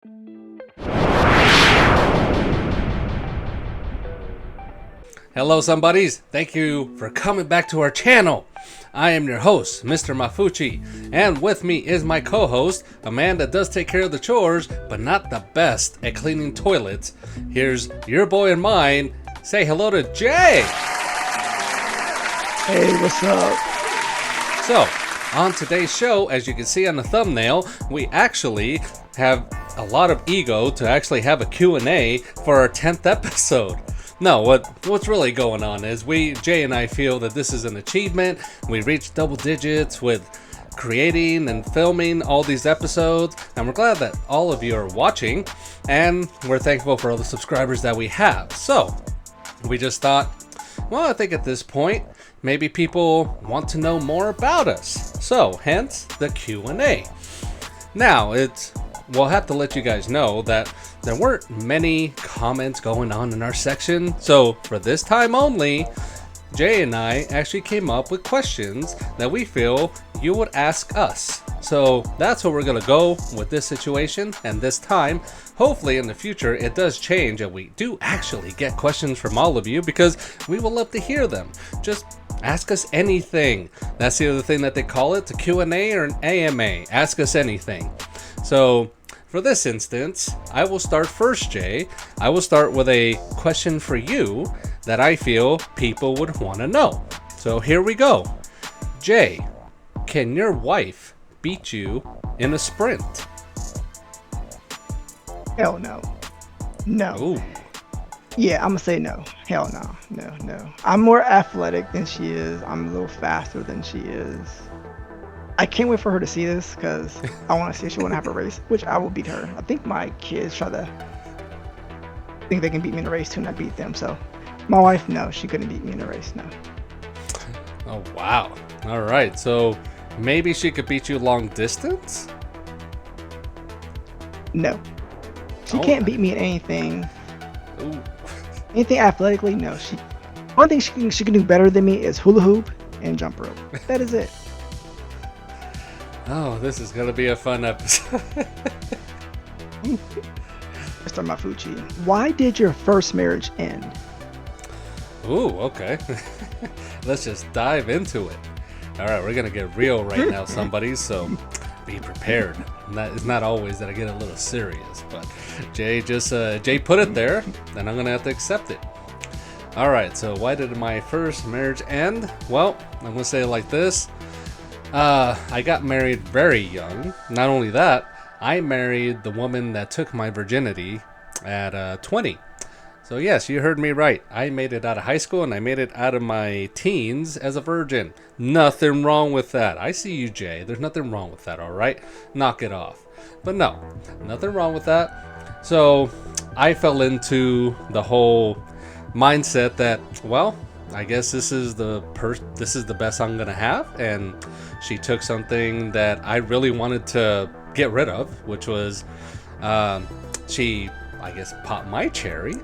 Hello somebodies, thank you for coming back to our channel. I am your host, Mr. Mafuchi, and with me is my co-host, a man that does take care of the chores, but not the best at cleaning toilets. Here's your boy and mine. Say hello to Jay! Hey, what's up? So, on today's show, as you can see on the thumbnail, we actually have a lot of ego to actually have a Q&A for our 10th episode. No, what's really going on is Jay and I feel that this is an achievement. We reached double digits with creating and filming all these episodes, and we're glad that all of you are watching, and we're thankful for all the subscribers that we have. So, we just thought, well, I think at this point, maybe people want to know more about us. So, hence the Q&A. Now, we'll have to let you guys know that there weren't many comments going on in our section. So for this time only, Jay and I actually came up with questions that we feel you would ask us. So that's where we're going to go with this situation. And this time, hopefully in the future, it does change and we do actually get questions from all of you, because we will love to hear them. Just ask us anything. That's the other thing that they call it, a Q&A or an AMA. Ask us anything. So for this instance, I will start first, Jay. I will start with a question for you that I feel people would want to know. So here we go. Jay, can your wife beat you in a sprint? Hell no. No. Ooh. Yeah, I'm gonna say no. Hell no. No. I'm more athletic than she is. I'm a little faster than she is. I can't wait for her to see this because I want to see if she want to have a race, which I will beat her. I think my kids try to think they can beat me in a race too, and I beat them. So my wife, no, she couldn't beat me in a race, no. Oh, wow. All right. So maybe she could beat you long distance? No. She can't beat me in anything. Ooh. Anything athletically, no. One thing she can do better than me is hula hoop and jump rope. That is it. Oh, this is going to be a fun episode. Mr. Mafuchi, why did your first marriage end? Ooh, okay. Let's just dive into it. All right, we're going to get real right now, somebody, so be prepared. It's not always that I get a little serious, but Jay put it there, and I'm going to have to accept it. All right, so why did my first marriage end? Well, I'm going to say it like this. I got married very young. Not only that, I married the woman that took my virginity at 20. So yes, you heard me right. I made it out of high school and I made it out of my teens as a virgin. Nothing wrong with that. I see you, Jay. There's nothing wrong with that, all right? Knock it off. But no, nothing wrong with that. So I fell into the whole mindset that, well, I guess this is the best I'm gonna have, and she took something that I really wanted to get rid of, which was she, I guess, popped my cherry.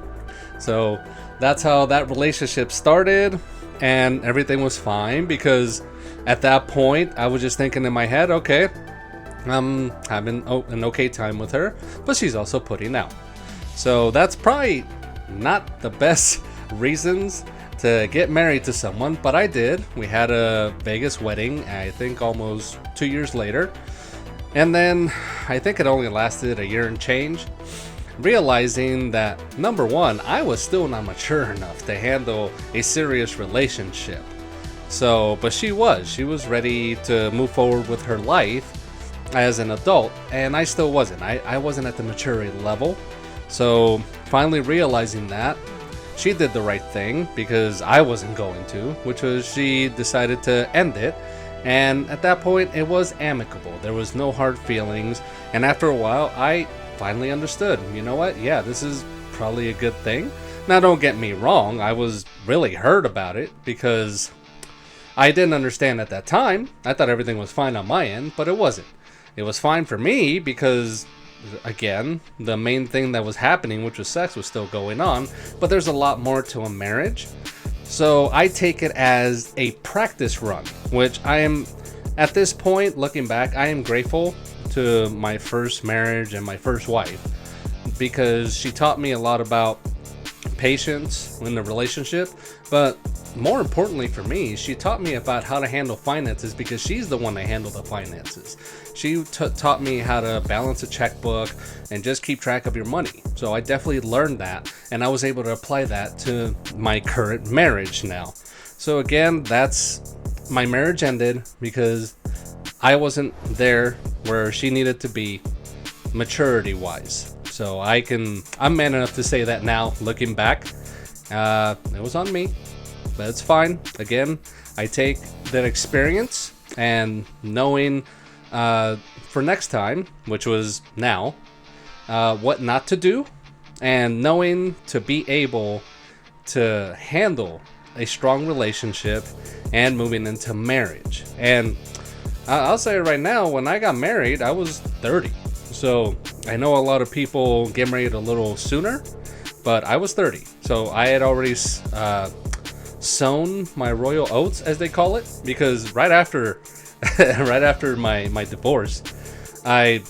So that's how that relationship started, and everything was fine because at that point I was just thinking in my head, okay, I'm having an okay time with her, but she's also putting out. So that's probably not the best reasons to get married to someone, but I did. We had a Vegas wedding, I think almost 2 years later. And then I think it only lasted a year and change. Realizing that, number one, I was still not mature enough to handle a serious relationship. So, but she was ready to move forward with her life as an adult, and I still wasn't. I wasn't at the maturity level. So finally realizing that, she did the right thing because I wasn't going to, which was she decided to end it. And at that point, it was amicable. There was no hard feelings. And after a while, I finally understood, you know what? Yeah, this is probably a good thing. Now, don't get me wrong. I was really hurt about it because I didn't understand at that time. I thought everything was fine on my end, but it wasn't. It was fine for me because, again, the main thing that was happening, which was sex, was still going on, but there's a lot more to a marriage. So I take it as a practice run, which I am, at this point, looking back, I am grateful to my first marriage and my first wife because she taught me a lot about patience in the relationship, but more importantly for me, she taught me about how to handle finances because she's the one that handled the finances. She taught me how to balance a checkbook and just keep track of your money. So I definitely learned that, and I was able to apply that to my current marriage now. So again, that's my marriage ended because I wasn't there where she needed to be maturity wise. So I'm man enough to say that now, looking back. It was on me, but it's fine. Again, I take that experience and knowing for next time, which was now, what not to do, and knowing to be able to handle a strong relationship and moving into marriage. And I'll say right now, when I got married, I was 30. So I know a lot of people get married a little sooner, but I was 30. So I had already sown my royal oats, as they call it, because right after my divorce, I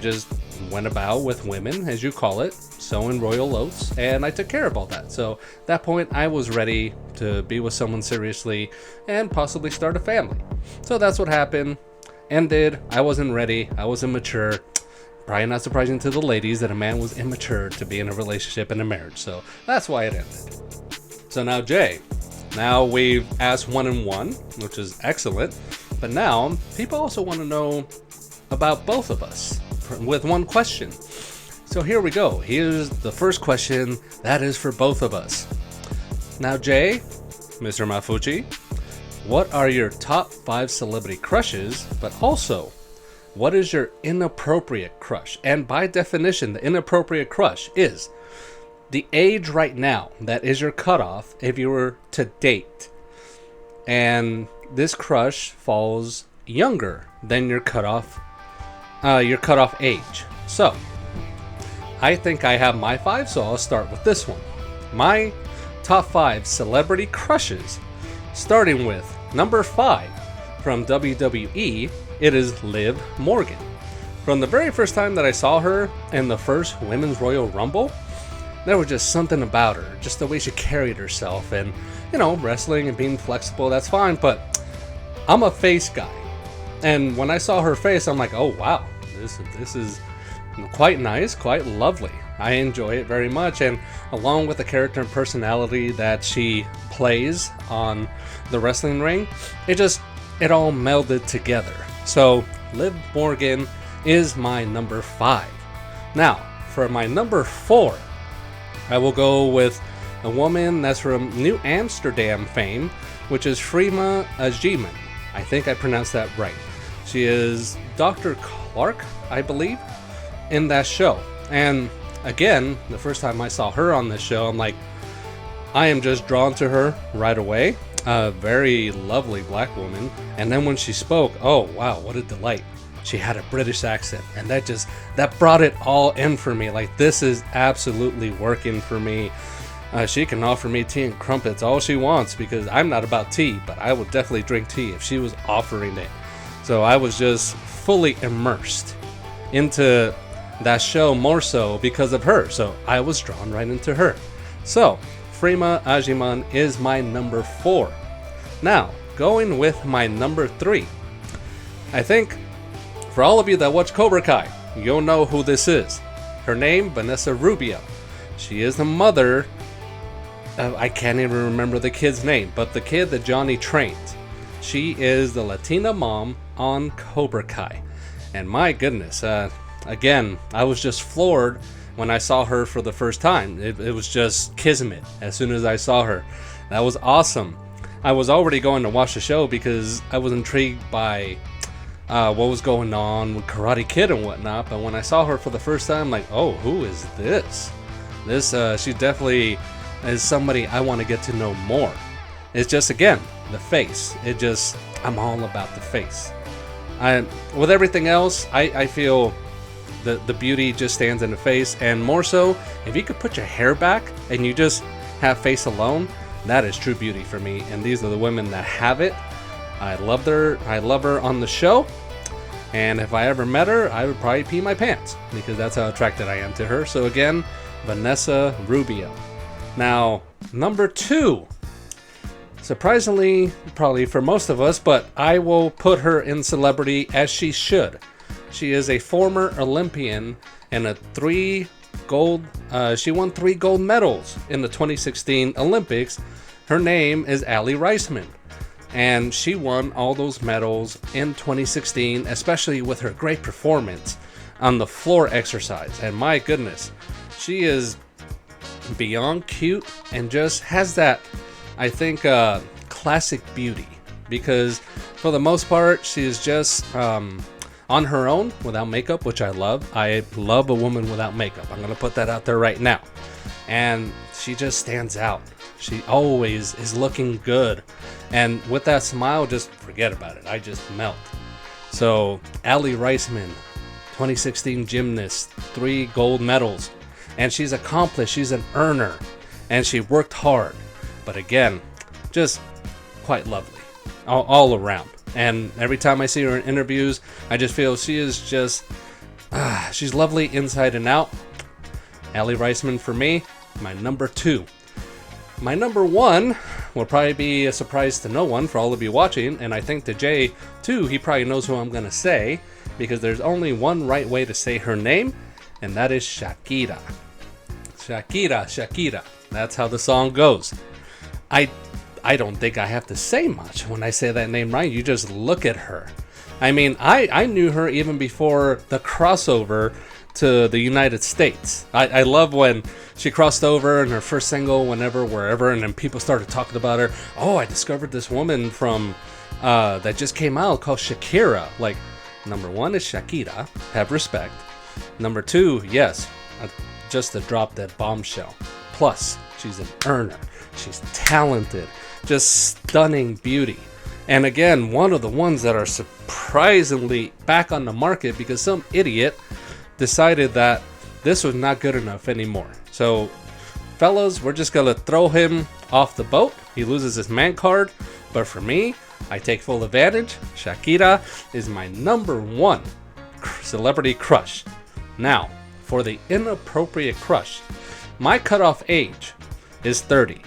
just went about with women, as you call it, sowing royal oats, and I took care of all that. So at that point, I was ready to be with someone seriously and possibly start a family. So that's what happened. Ended. I wasn't ready. I was immature. Probably not surprising to the ladies that a man was immature to be in a relationship and a marriage. So that's why it ended. So now, Jay, now we've asked 1 and 1, which is excellent. But now people also want to know about both of us with one question. So here we go. Here's the first question that is for both of us. Now, Jay, Mr. Mafuchi, what are your top 5 celebrity crushes, but also, what is your inappropriate crush? And by definition, the inappropriate crush is the age right now that is your cutoff if you were to date. And this crush falls younger than your cutoff age. So, I think I have my 5, so I'll start with this one. My top 5 celebrity crushes, starting with number 5 from WWE. It is Liv Morgan. From the very first time that I saw her in the first Women's Royal Rumble, there was just something about her, just the way she carried herself, and wrestling and being flexible, that's fine, but I'm a face guy. And when I saw her face, I'm like, oh wow, this is quite nice, quite lovely. I enjoy it very much, and along with the character and personality that she plays on the wrestling ring, it all melded together. So Liv Morgan is my number 5. Now, for my number 4, I will go with a woman that's from New Amsterdam fame, which is Freema Agyeman. I think I pronounced that right. She is Dr. Clark, I believe, in that show. And again, the first time I saw her on this show, I'm like, I am just drawn to her right away. A very lovely black woman. And then when she spoke, oh wow, what a delight. She had a British accent, and that brought it all in for me. Like, this is absolutely working for me. She can offer me tea and crumpets all she wants, because I'm not about tea, but I would definitely drink tea if she was offering it. So I was just fully immersed into that show, more so because of her. So I was drawn right into her. So Freema Agyeman is my number 4. Now, going with my number 3. I think for all of you that watch Cobra Kai, you'll know who this is. Her name, Vanessa Rubio. She is the mother of, I can't even remember the kid's name, but the kid that Johnny trained. She is the Latina mom on Cobra Kai. And my goodness, again, I was just floored when I saw her for the first time. It was just kismet as soon as I saw her. That was awesome. I was already going to watch the show because I was intrigued by what was going on with Karate Kid and whatnot. But when I saw her for the first time, I'm like, oh, who is this? She definitely is somebody I want to get to know more. It's just, again, the face. I'm all about the face. With everything else, I feel the beauty just stands in the face, and more so, if you could put your hair back and you just have face alone, that is true beauty for me. And these are the women that have it. I love her on the show. And if I ever met her, I would probably pee my pants because that's how attracted I am to her. So again, Vanessa Rubio. Now, number 2. Surprisingly, probably for most of us, but I will put her in celebrity as she should. She is a former Olympian and she won 3 gold medals in the 2016 Olympics. Her name is Allie Reisman. And she won all those medals in 2016, especially with her great performance on the floor exercise. And my goodness, she is beyond cute and just has that, I think, classic beauty. Because for the most part, she is just on her own without makeup, which I love. I love a woman without makeup. I'm going to put that out there right now. And she just stands out. She always is looking good. And with that smile, just forget about it. I just melt. So, Allie Reisman, 2016 gymnast, 3 gold medals. And she's accomplished. She's an earner. And she worked hard. But again, just quite lovely. All around. And every time I see her in interviews, I just feel she is just... she's lovely inside and out. Allie Reisman for me, my number 2. My number 1 will probably be a surprise to no one for all of you watching, and I think to Jay, too, he probably knows who I'm going to say, because there's only one right way to say her name, and that is Shakira. Shakira. That's how the song goes. I don't think I have to say much when I say that name right. You just look at her. I mean, I knew her even before the crossover to the United States. I love when she crossed over in her first single, wherever, and then people started talking about her. Oh, I discovered this woman from that just came out called Shakira. Like, number 1 is Shakira, have respect. Number 2, yes, just to drop that bombshell. Plus, she's an earner. She's talented, just stunning beauty. And again, one of the ones that are surprisingly back on the market because some idiot decided that this was not good enough anymore. So, fellas, we're just gonna throw him off the boat. He loses his man card. But for me, I take full advantage. Shakira is my number 1 celebrity crush. Now, for the inappropriate crush, my cutoff age is 30.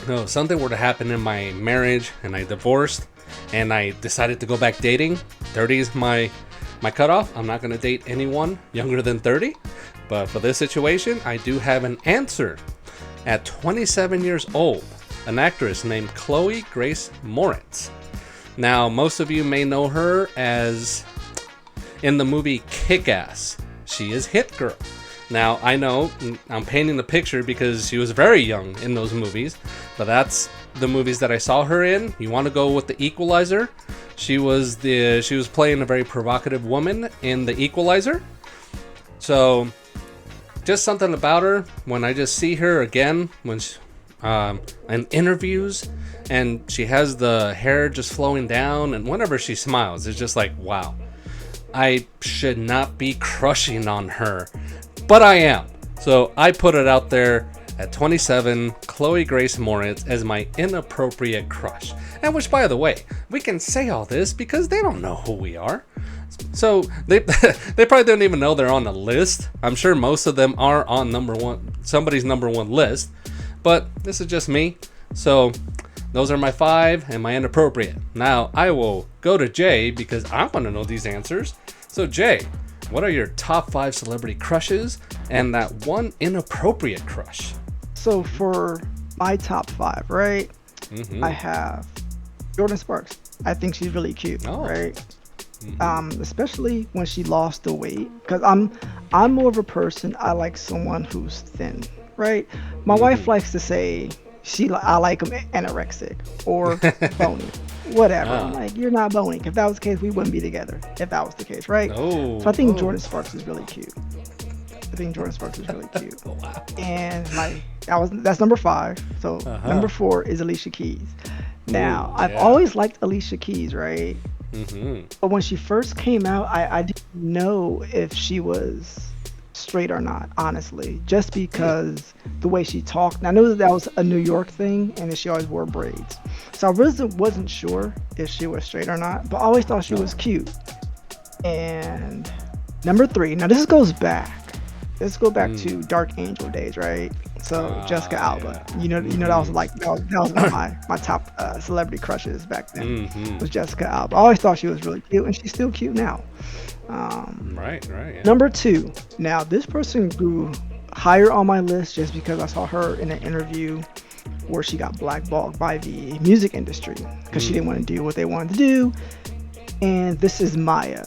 No, something were to happen in my marriage and I divorced and I decided to go back dating, 30 is my cutoff. I'm not going to date anyone younger than 30. But for this situation, I do have an answer. At 27 years old, an actress named Chloe Grace Moretz. Now, most of you may know her as in the movie Kick-Ass. She is Hit Girl. Now, I know I'm painting the picture because she was very young in those movies, but that's the movies that I saw her in. You want to go with The Equalizer? She was playing a very provocative woman in The Equalizer. So, just something about her when I just see her again when in interviews, and she has the hair just flowing down, and whenever she smiles, it's just like, wow. I should not be crushing on her, but I am. So I put it out there at 27, Chloe Grace Moretz as my inappropriate crush. And which, by the way, we can say all this because they don't know who we are. So they probably don't even know they're on the list. I'm sure most of them are on somebody's number 1 list. But this is just me. So those are my 5 and my inappropriate. Now I will go to Jay because I want to know these answers. So Jay, what are your top 5 celebrity crushes and that one inappropriate crush? So for my top 5, right? Mm-hmm. I have Jordan Sparks. I think she's really cute, right? Mm-hmm. Especially when she lost the weight. Because I'm more of a person, I like someone who's thin, right? My wife likes to say I like them anorexic or bony, whatever. I'm like, you're not bony. If that was the case, we wouldn't be together. If that was the case, right? So I think Jordan Sparks is really cute. Wow. And that's number 5. So number 4 is Alicia Keys. Now, I've always liked Alicia Keys, right? Mm-hmm. But when she first came out, I didn't know if she was straight or not, honestly, just because the way she talked. And I knew that was a New York thing, and that she always wore braids. So I really wasn't sure if she was straight or not, but I always thought she was cute. And number three. Now this goes back. Let's go back Mm. to Dark Angel days, right? So Jessica Alba. Yeah. That was like that was one of my top celebrity crushes back then. Mm-hmm. Was Jessica Alba. I always thought she was really cute, and she's still cute now. Right, right, yeah. Number two. Now this person grew higher on my list just because I saw her in an interview where she got blackballed by the music industry because she Mm. didn't want to do what they wanted to do. And this is Maya.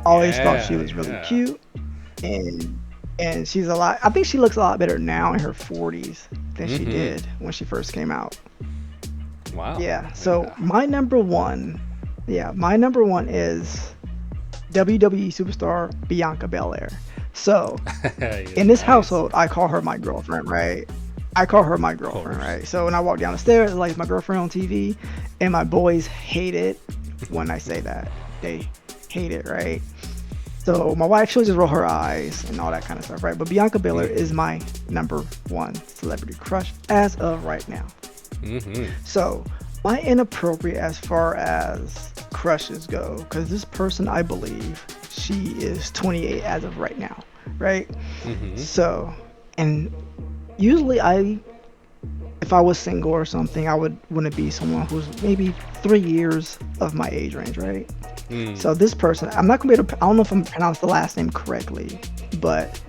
Always thought she Yeah, was really yeah. cute, and she's a lot. I think she looks a lot better now in her 40s than she Mm-hmm. did when she first came out. Wow. Yeah. So Yeah. my number one is WWE superstar Bianca Belair. So Yeah, in this nice. household, I call her my girlfriend, right? I call her my Of girlfriend, course. right? So when I walk down the stairs, like my girlfriend on TV, and my boys hate it when I say that. They hate it, right? So my wife, she'll just roll her eyes and all that kind of stuff, right? But Bianca Belair Mm-hmm. is my number one celebrity crush as of right now. Mm-hmm. So my inappropriate as far as crushes go, because this person, I believe, she is 28 as of right now, right? Mm-hmm. So, and usually if I was single or something, I would want to be someone who's maybe 3 years of my age range, right? Mm. So this person, I'm not gonna be able to, I don't know if I'm pronouncing the last name correctly, but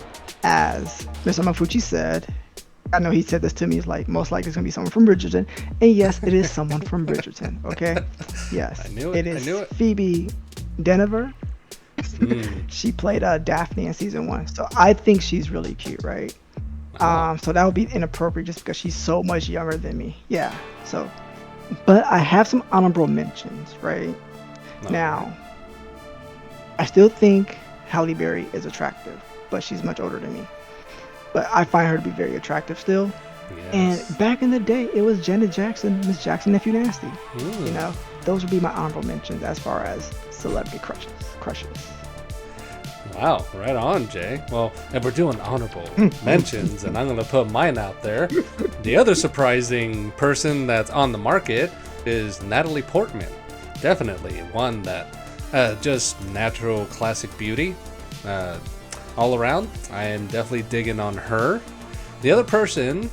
as Mr. Mafuchi said, I know he said this to me, he's like, most likely it's gonna be someone from Bridgerton. And yes, it is someone from Bridgerton, okay? I Yes, knew it. it I is knew it. Phoebe Deniver. Mm. She played Daphne in season one. So I think she's really cute, right? Oh. So that would be inappropriate just because she's so much younger than me. Yeah. So, but I have some honorable mentions, right? All right. Now, I still think Halle Berry is attractive, but she's much older than me. But I find her to be very attractive still. And Yes. back in the day, it was Janet Jackson, Miss Jackson Nephew Nasty. You Mm. know, those would be my honorable mentions as far as celebrity crushes. Crushes. Wow, right on, Jay. Well, if we're doing honorable mentions, and I'm going to put mine out there, the other surprising person that's on the market is Natalie Portman. Definitely one that just natural classic beauty uh, all around. I am definitely digging on her. The other person,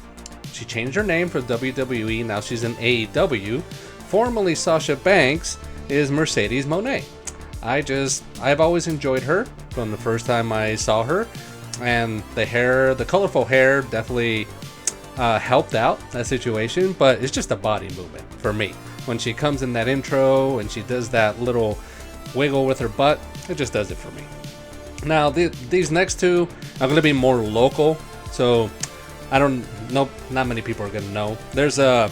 she changed her name for WWE. Now she's in AEW. Formerly Sasha Banks is Mercedes Monet. I've always enjoyed her from the first time I saw her, and the colorful hair definitely helped out that situation. But it's just a body movement for me. When she comes in that intro and she does that little wiggle with her butt, it just does it for me. Now these next two are going to be more local, so I don't know. Not many people are going to know. There's a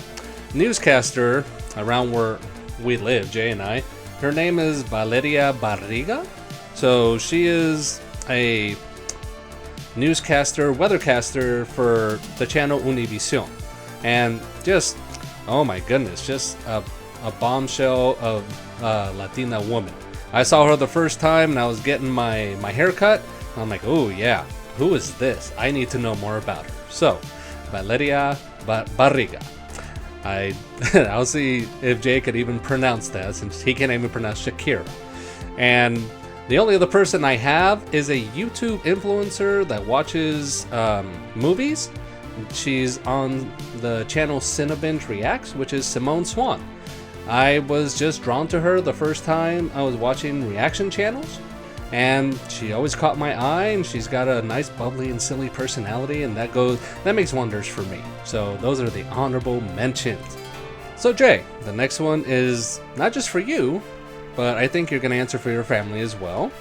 newscaster around where we live, Jay and I. Her name is Valeria Barriga. So she is a newscaster, weathercaster for the channel Univision. And just, oh my goodness, just a bombshell of a Latina woman. I saw her the first time and I was getting my hair cut. I'm like, oh yeah, who is this? I need to know more about her. So, Valeria Barriga. I'll see if Jay could even pronounce that, since he can't even pronounce Shakira. And the only other person I have is a YouTube influencer that watches movies. She's on the channel Cinebinge Reacts, which is Simone Swan. I was just drawn to her the first time I was watching reaction channels, and she always caught my eye, and she's got a nice bubbly and silly personality, and that makes wonders for me. So those are the honorable mentions. So Jay, the next one is not just for you, but I think you're going to answer for your family as well.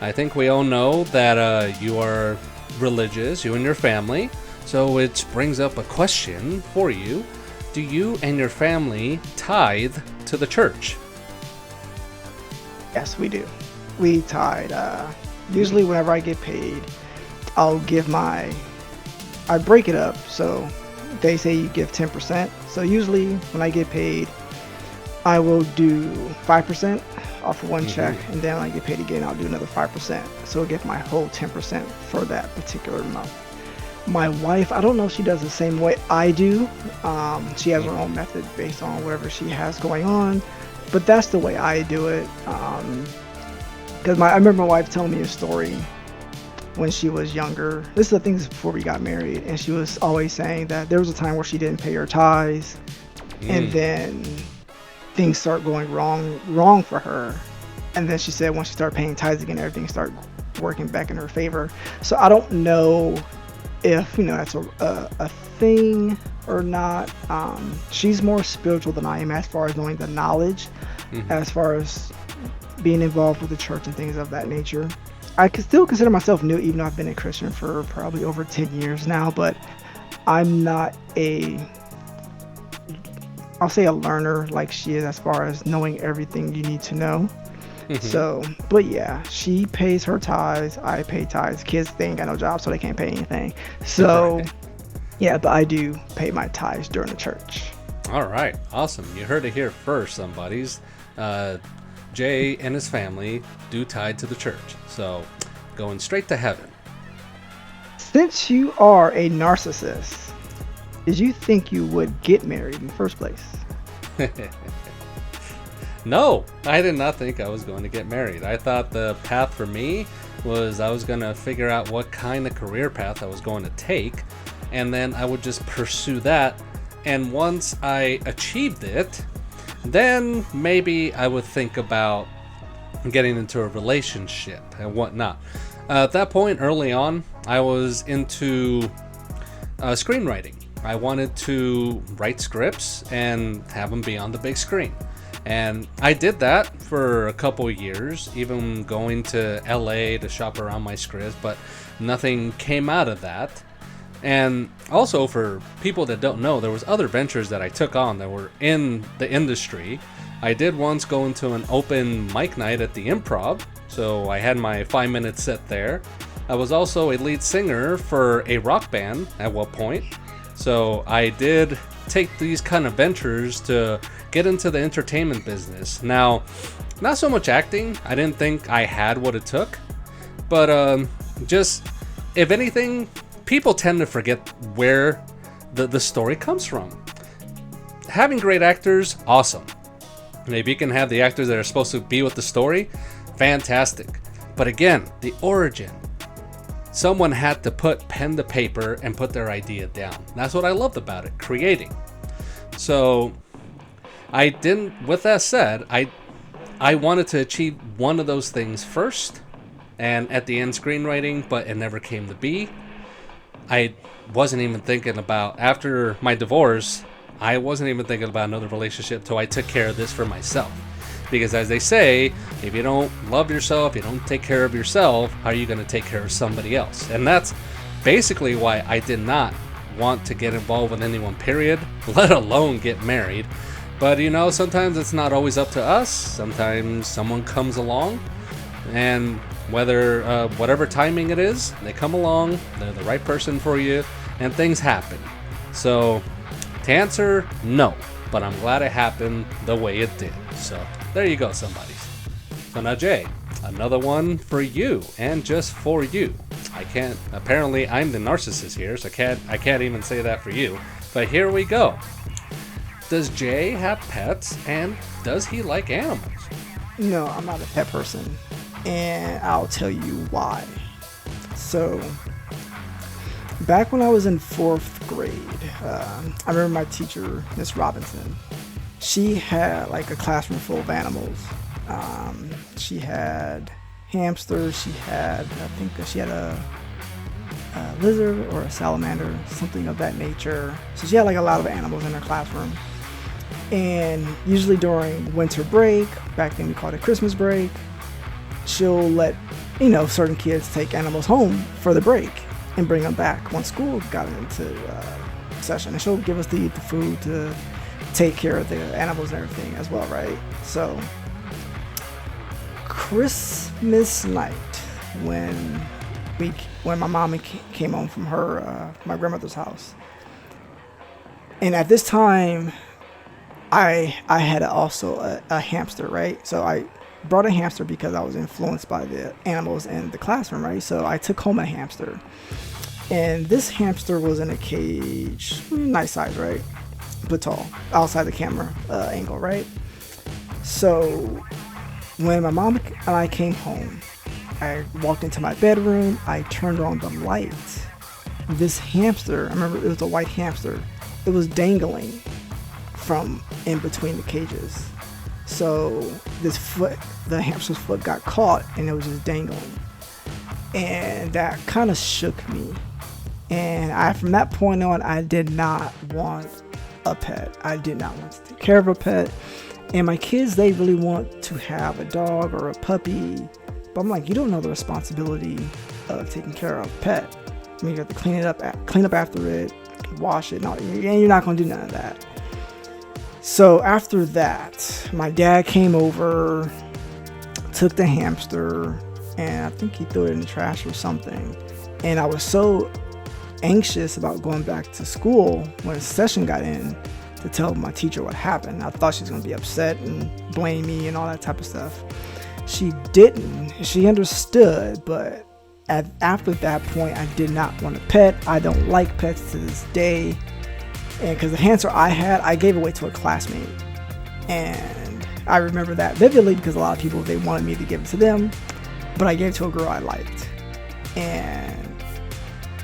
I think we all know that you are religious, you and your family, so it brings up a question for you. Do you and your family tithe to the church? Yes, we do. We tithe. Usually, whenever I get paid, I'll give I break it up. So they say you give 10%. So usually, when I get paid, I will do 5% off of one check, and then when I get paid again, I'll do another 5%. So I'll get my whole 10% for that particular month. My wife, I don't know if she does the same way I do. She has her own method based on whatever she has going on, but that's the way I do it. Because I remember my wife telling me a story when she was younger. This is the things before we got married, and she was always saying that there was a time where she didn't pay her tithes, and then things start going wrong for her. And then she said once she started paying tithes again, everything started working back in her favor. So I don't know if that's a thing or not. She's more spiritual than I am as far as knowing the knowledge, as far as being involved with the church and things of that nature. I could still consider myself new, even though I've been a Christian for probably over 10 years now, but I'm not I'll say a learner like she is as far as knowing everything you need to know. So, but yeah, she pays her tithes, I pay tithes. Kids, they ain't got no job, so they can't pay anything. So, yeah, but I do pay my tithes during the church. All right, awesome. You heard it here first, somebodies. Jay and his family do tithe to the church, so going straight to heaven. Since you are a narcissist, did you think you would get married in the first place? No, I did not think I was going to get married. I thought the path for me was I was going to figure out what kind of career path I was going to take, and then I would just pursue that. And once I achieved it, then maybe I would think about getting into a relationship and whatnot. At that point, early on, I was into screenwriting. I wanted to write scripts and have them be on the big screen. And I did that for a couple years, even going to LA to shop around my scripts, but nothing came out of that. And also, for people that don't know, there was other ventures that I took on that were in the industry. I did once go into an open mic night at the Improv, so I had my 5-minute set there. I was also a lead singer for a rock band at one point, so I did take these kind of ventures to get into the entertainment business. Now, not so much acting. I didn't think I had what it took, but just, if anything, people tend to forget where the story comes from. Having great actors, awesome. Maybe you can have the actors that are supposed to be with the story, fantastic. But again, the origin. Someone had to put pen to paper and put their idea down. That's what I loved about it, creating. So with that said, I wanted to achieve one of those things first, and at the end screenwriting, but it never came to be. I wasn't even thinking about, after my divorce, I wasn't even thinking about another relationship till I took care of this for myself. Because as they say, if you don't love yourself, you don't take care of yourself, how are you going to take care of somebody else? And that's basically why I did not want to get involved with anyone, period, let alone get married. But sometimes it's not always up to us. Sometimes someone comes along, and whatever timing it is, they come along, they're the right person for you, and things happen. So to answer, no, but I'm glad it happened the way it did. So there you go, somebody. So now, Jay, another one for you, and just for you. Apparently I'm the narcissist here, so I can't even say that for you, but here we go. Does Jay have pets, and does he like animals? No, I'm not a pet person, and I'll tell you why. So, back when I was in 4th grade, I remember my teacher, Miss Robinson. She had like a classroom full of animals. She had hamsters. She had a lizard or a salamander, something of that nature. So she had like a lot of animals in her classroom. And usually during winter break, back then we called it Christmas break, she'll let certain kids take animals home for the break and bring them back once school got into session. And she'll give us the food to take care of the animals and everything as well, right? So Christmas night, when my mom came home from my grandmother's house, and at this time I had also a hamster, right? So I brought a hamster because I was influenced by the animals in the classroom, right? So I took home a hamster, and this hamster was in a cage, nice size, right? But tall, outside the camera angle, right? So When my mom and I came home, I walked into my bedroom, I turned on the lights. This hamster, I remember it was a white hamster, it was dangling from in between the cages. So this foot, the hamster's foot got caught and it was just dangling. And that kind of shook me. And from that point on, I did not want a pet. I did not want to take care of a pet. And my kids, they really want to have a dog or a puppy. But I'm like, you don't know the responsibility of taking care of a pet. I mean, you have to clean up after it, wash it, and you're not going to do none of that. So after that, my dad came over, took the hamster, and I think he threw it in the trash or something. And I was so anxious about going back to school when the session got in to tell my teacher what happened. I thought she was going to be upset and blame me and all that type of stuff. She didn't. She understood, but after that point, I did not want a pet. I don't like pets to this day. And because the hamster I had, I gave away to a classmate. And I remember that vividly because a lot of people, they wanted me to give it to them. But I gave it to a girl I liked. And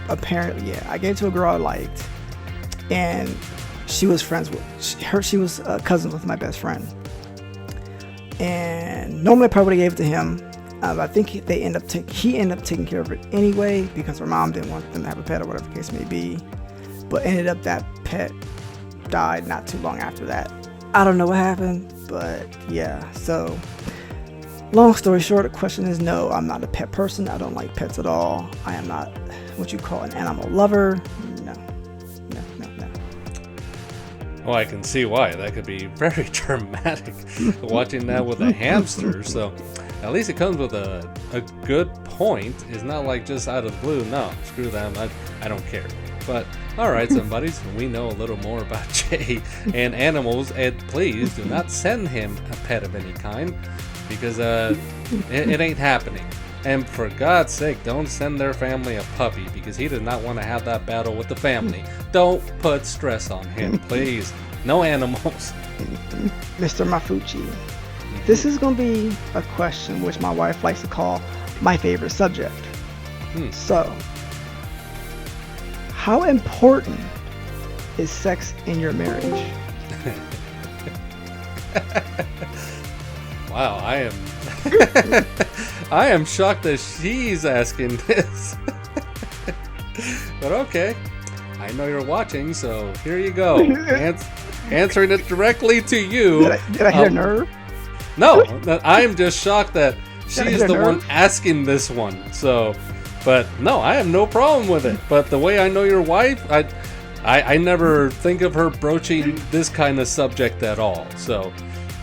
apparently, I gave it to a girl I liked. And she was friends with, she was cousins with my best friend. And normally I probably gave it to him. I think he ended up taking care of it anyway because her mom didn't want them to have a pet or whatever the case may be. But ended up that pet died not too long after that. I don't know what happened, but yeah. So long story short, the question is no, I'm not a pet person. I don't like pets at all. I am not what you call an animal lover. No. Well, I can see why. That could be very traumatic watching that with a hamster. So at least it comes with a good point. It's not like just out of the blue. No, screw them. I don't care. But all right, somebody, we know a little more about Jay and animals. And please do not send him a pet of any kind because it ain't happening. And for God's sake, don't send their family a puppy because he does not want to have that battle with the family. Don't put stress on him, please. No animals. Mr. Mafuchi, this is going to be a question which my wife likes to call my favorite subject. So, how important is sex in your marriage? Wow, I am shocked that she's asking this. But okay, I know you're watching, so here you go. Answering it directly to you. Did I hit a nerve? No, I'm just shocked that she's the one asking this one. So, but no, I have no problem with it. But the way I know your wife, I never think of her broaching this kind of subject at all. So,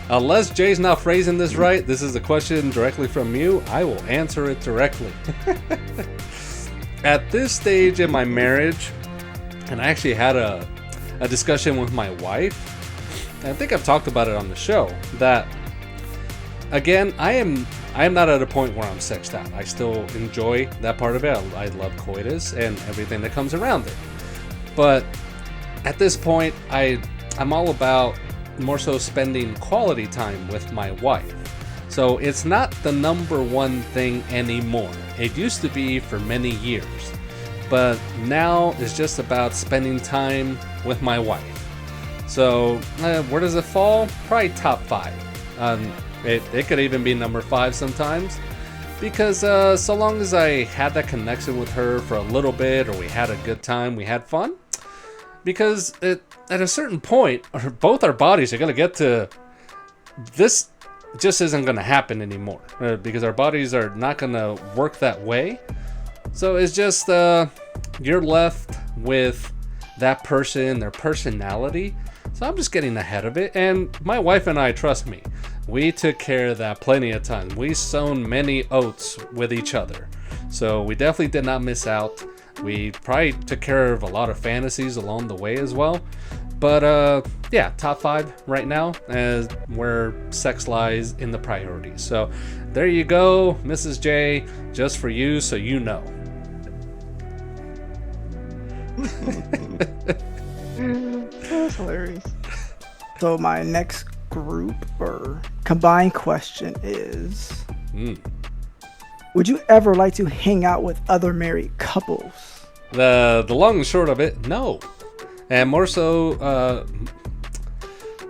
unless Jay's not phrasing this right, this is a question directly from you, I will answer it directly. At this stage in my marriage, and I actually had a discussion with my wife, and I think I've talked about it on the show, that again, I am not at a point where I'm sexed out. I still enjoy that part of it. I love coitus and everything that comes around it. But at this point, I'm all about more so spending quality time with my wife. So it's not the number one thing anymore. It used to be for many years. But now it's just about spending time with my wife. So where does it fall? Probably top 5. It could even be number 5 sometimes. Because so long as I had that connection with her for a little bit, or we had a good time, we had fun. Because at a certain point, both our bodies are going to get to, this just isn't going to happen anymore. Because our bodies are not going to work that way. So it's just, you're left with that person, their personality. So I'm just getting ahead of it. And my wife and I, trust me, we took care of that plenty of times. We sown many oats with each other. So we definitely did not miss out. We probably took care of a lot of fantasies along the way as well. But yeah, top 5 right now as where sex lies in the priorities. So there you go, Mrs. J, just for you so you know. That's hilarious. So my next group or combined question is, Mm. would you ever like to hang out with other married couples? The long and short of it, no. And more so,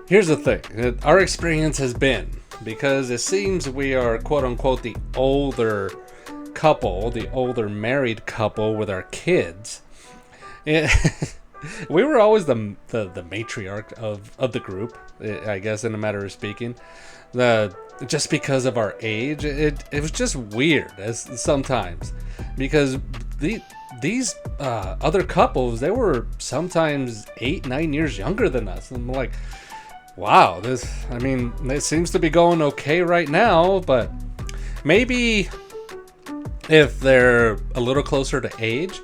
here's the thing. Our experience has been, because it seems we are quote unquote the older couple, the older married couple with our kids. We were always the matriarch of the group, I guess, in a matter of speaking. Just because of our age, it was just weird as sometimes, because these other couples, they were sometimes 8-9 years younger than us, and I'm like, wow, it seems to be going okay right now, but maybe if they're a little closer to age.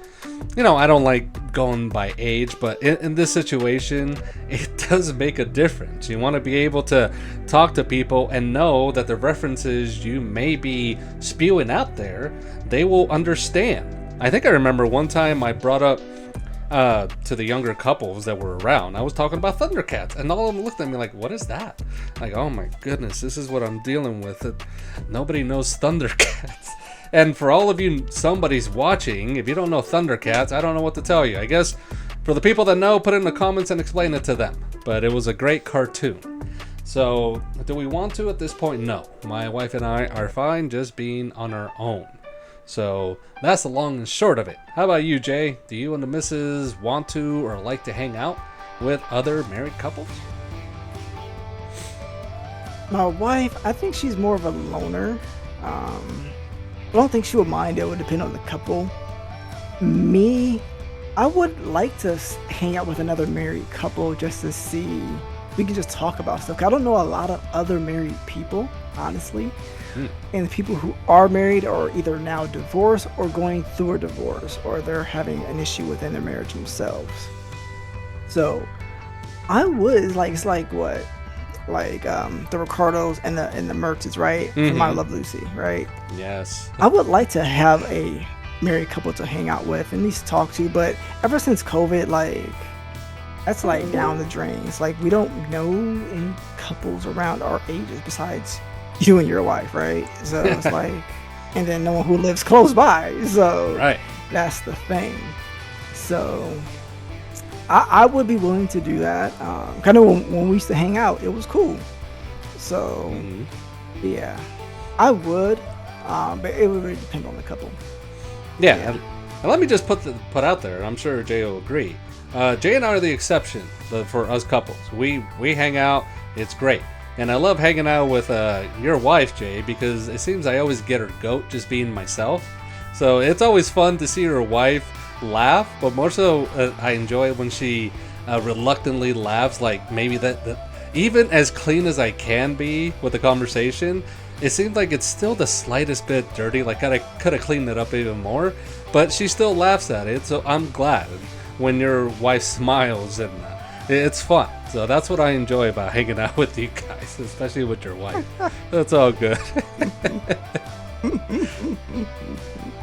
I don't like going by age, but in this situation, it does make a difference. You want to be able to talk to people and know that the references you may be spewing out there, they will understand. I think I remember one time I brought up to the younger couples that were around, I was talking about Thundercats, and all of them looked at me like, what is that? Like, oh my goodness, this is what I'm dealing with. Nobody knows Thundercats. And for all of you, somebody's watching, if you don't know Thundercats, I don't know what to tell you. I guess for the people that know, put it in the comments and explain it to them. But it was a great cartoon. So, do we want to at this point? No. My wife and I are fine just being on our own. So, that's the long and short of it. How about you, Jay? Do you and the missus want to or like to hang out with other married couples? My wife, I think she's more of a loner. I don't think she would mind. It would depend on the couple. Me, I would like to hang out with another married couple just to see. We can just talk about stuff. I don't know a lot of other married people, honestly. And the people who are married are either now divorced or going through a divorce, or they're having an issue within their marriage themselves. So I would it's like what? Like the Ricardos and the Mertzes, right? From My Love Lucy, right? Yes. I would like to have a married couple to hang out with, and at least talk to, but ever since COVID, that's down the drains. We don't know any couples around our ages besides you and your wife, right? So it's and then no one who lives close by. So right. That's the thing. So I would be willing to do that. Kind of when we used to hang out, it was cool. So, yeah, I would, but it would really depend on the couple. Yeah. And let me just put out there, and I'm sure Jay will agree. Jay and I are the exception for us couples. We hang out. It's great. And I love hanging out with your wife, Jay, because it seems I always get her goat just being myself. So it's always fun to see her wife laugh, but more so I enjoy it when she reluctantly laughs, maybe that even as clean as I can be with the conversation, it seems like it's still the slightest bit dirty, I could have cleaned it up even more, but she still laughs at it. So I'm glad when your wife smiles, and it's fun. So that's what I enjoy about hanging out with you guys, especially with your wife. That's all good.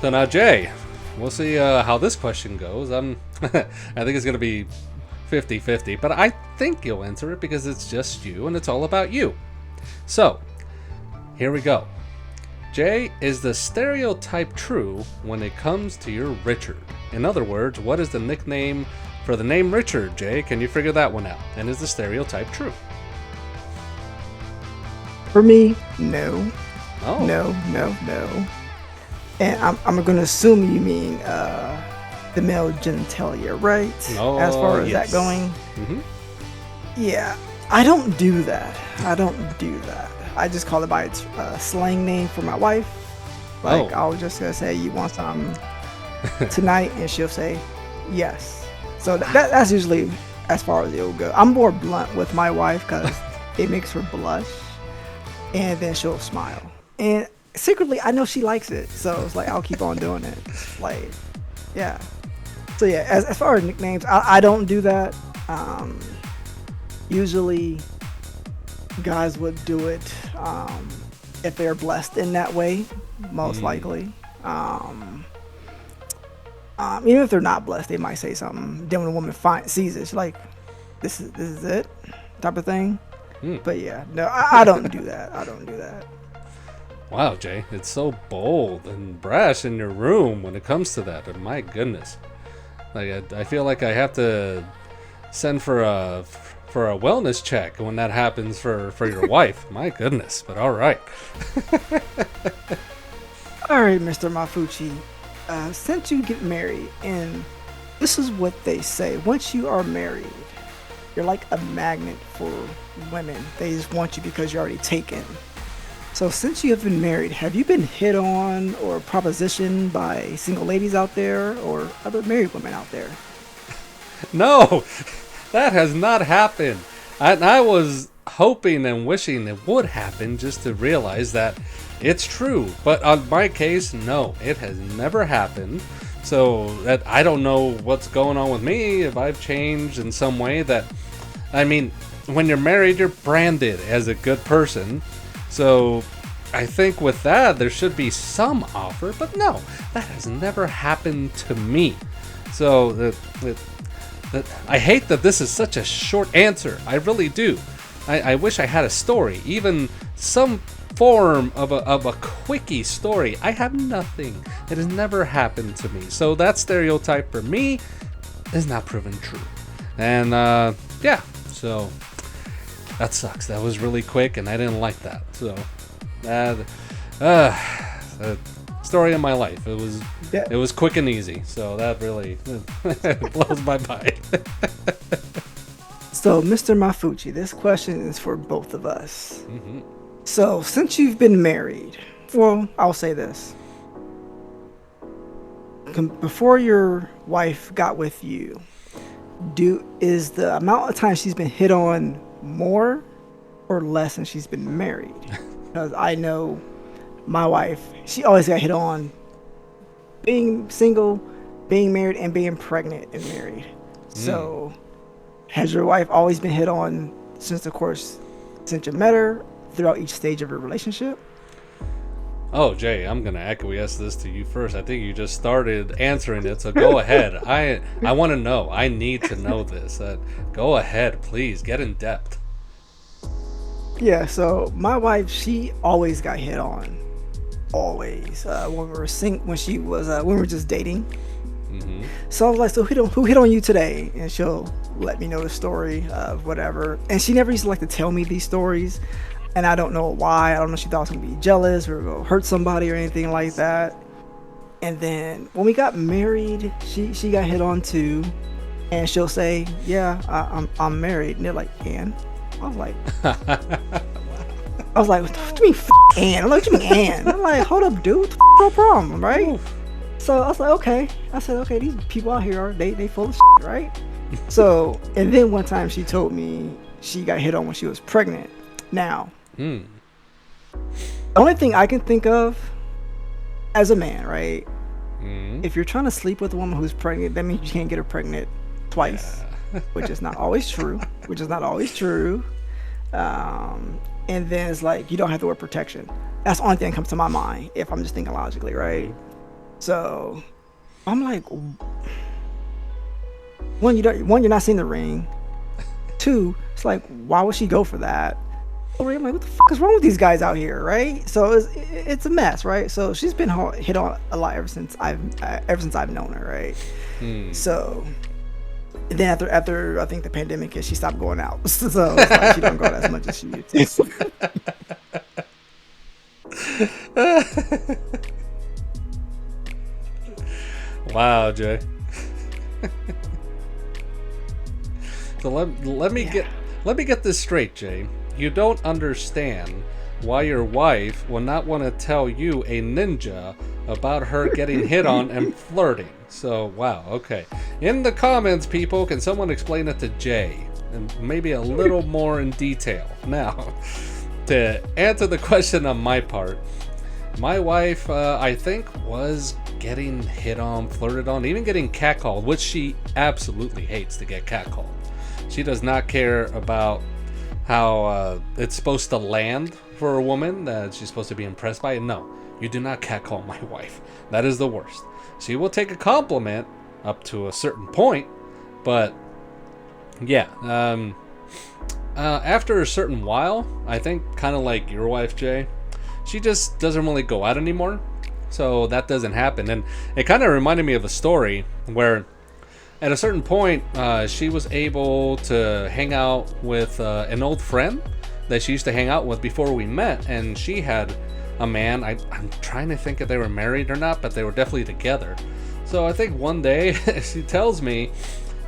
So now, Jay, we'll see how this question goes. I think it's going to be 50-50, but I think you'll answer it because it's just you and it's all about you. So, here we go. Jay, is the stereotype true when it comes to your Richard? In other words, what is the nickname for the name Richard, Jay? Can you figure that one out? And is the stereotype true? For me, no. Oh. No. And I'm going to assume you mean the male genitalia, right? Oh, as far as yes. that going? Mm-hmm. Yeah, I don't do that. I just call it by its slang name for my wife. I was just going to say, you want some tonight? And she'll say, yes. So that's usually as far as it will go. I'm more blunt with my wife because it makes her blush. And then she'll smile. And secretly, I know she likes it. So it's I'll keep on doing it. Yeah. So yeah, as far as nicknames, I don't do that. Usually, guys would do it if they're blessed in that way, most likely. Even if they're not blessed, they might say something. Then when a woman sees it, she's like, "This is it," type of thing. But yeah, no, I don't do that. I don't do that. Wow, Jay, it's so bold and brash in your room when it comes to that. And my goodness, like I feel like I have to send for a wellness check when that happens for your wife. My goodness, but all right. All right, Mr. Mafuchi, since you get married, and this is what they say: once you are married, you're like a magnet for women. They just want you because you're already taken. So since you have been married, have you been hit on or propositioned by single ladies out there or other married women out there? No, that has not happened. I was hoping and wishing it would happen just to realize that it's true. But on my case, no, it has never happened. So that I don't know what's going on with me, if I've changed in some way. That, I mean, when you're married, you're branded as a good person. So I think with that, there should be some offer. But no, that has never happened to me. So I hate that this is such a short answer. I really do. I wish I had a story, even some form of a quickie story. I have nothing. It has never happened to me. So that stereotype for me is not proven true. And yeah, so that sucks. That was really quick, and I didn't like that. So story of my life. It was quick and easy. So that really blows my mind. So, Mr. Mafuchi, this question is for both of us. So, since you've been married, well, I'll say this. Before your wife got with you, is the amount of time she's been hit on more or less than she's been married? Because I know my wife, she always got hit on being single, being married, and being pregnant and married. So, has your wife always been hit on since you met her, throughout each stage of your relationship? Oh, Jay, I'm going to acquiesce this to you first. I think you just started answering it, so go ahead. I want to know. I need to know this. Go ahead, please. Get in depth. Yeah, so my wife, she always got hit on. Always. When we were just dating. So I was like, so who hit on you today? And she'll let me know the story of whatever. And she never used to like to tell me these stories. And I don't know why. I don't know if she thought I was going to be jealous or go hurt somebody or anything like that. And then when we got married, she got hit on too. And she'll say, yeah, I'm married. And they're like, and? I was like, what do you mean and? I'm like, what do you mean and? I'm like, hold up, dude. No problem, right? Oof. So I was like, okay. I said, okay, these people out here, they full of shit, right? So, and then one time she told me she got hit on when she was pregnant. Now, the only thing I can think of as a man, right? If you're trying to sleep with a woman who's pregnant, that means you can't get her pregnant twice, which is not always true. And then it's like, you don't have to wear protection. That's the only thing that comes to my mind if I'm just thinking logically, right? So I'm like, one, you're not seeing the ring. Two, it's like, why would she go for that? Three, I'm like, what the fuck is wrong with these guys out here, right? So it's a mess, right? So she's been hit on a lot ever since I've known her, right? So then after I think the pandemic hit, she stopped going out. So it's like she don't go out as much as she used to. Wow, Jay. So let me get this straight, Jay. You don't understand why your wife will not want to tell you, a ninja, about her getting hit on and flirting. So, wow, okay. In the comments, people, can someone explain it to Jay? And maybe a little more in detail. Now, to answer the question on my part, my wife, I think, was getting hit on, flirted on, even getting catcalled, which she absolutely hates to get catcalled. She does not care about how it's supposed to land for a woman that she's supposed to be impressed by. No, you do not catcall my wife. That is the worst. She will take a compliment up to a certain point, but yeah, After a certain while, I think kind of like your wife, Jay, she just doesn't really go out anymore. So that doesn't happen. And it kind of reminded me of a story where at a certain point, she was able to hang out with an old friend that she used to hang out with before we met. And she had a man. I'm trying to think if they were married or not, but they were definitely together. So I think one day she tells me,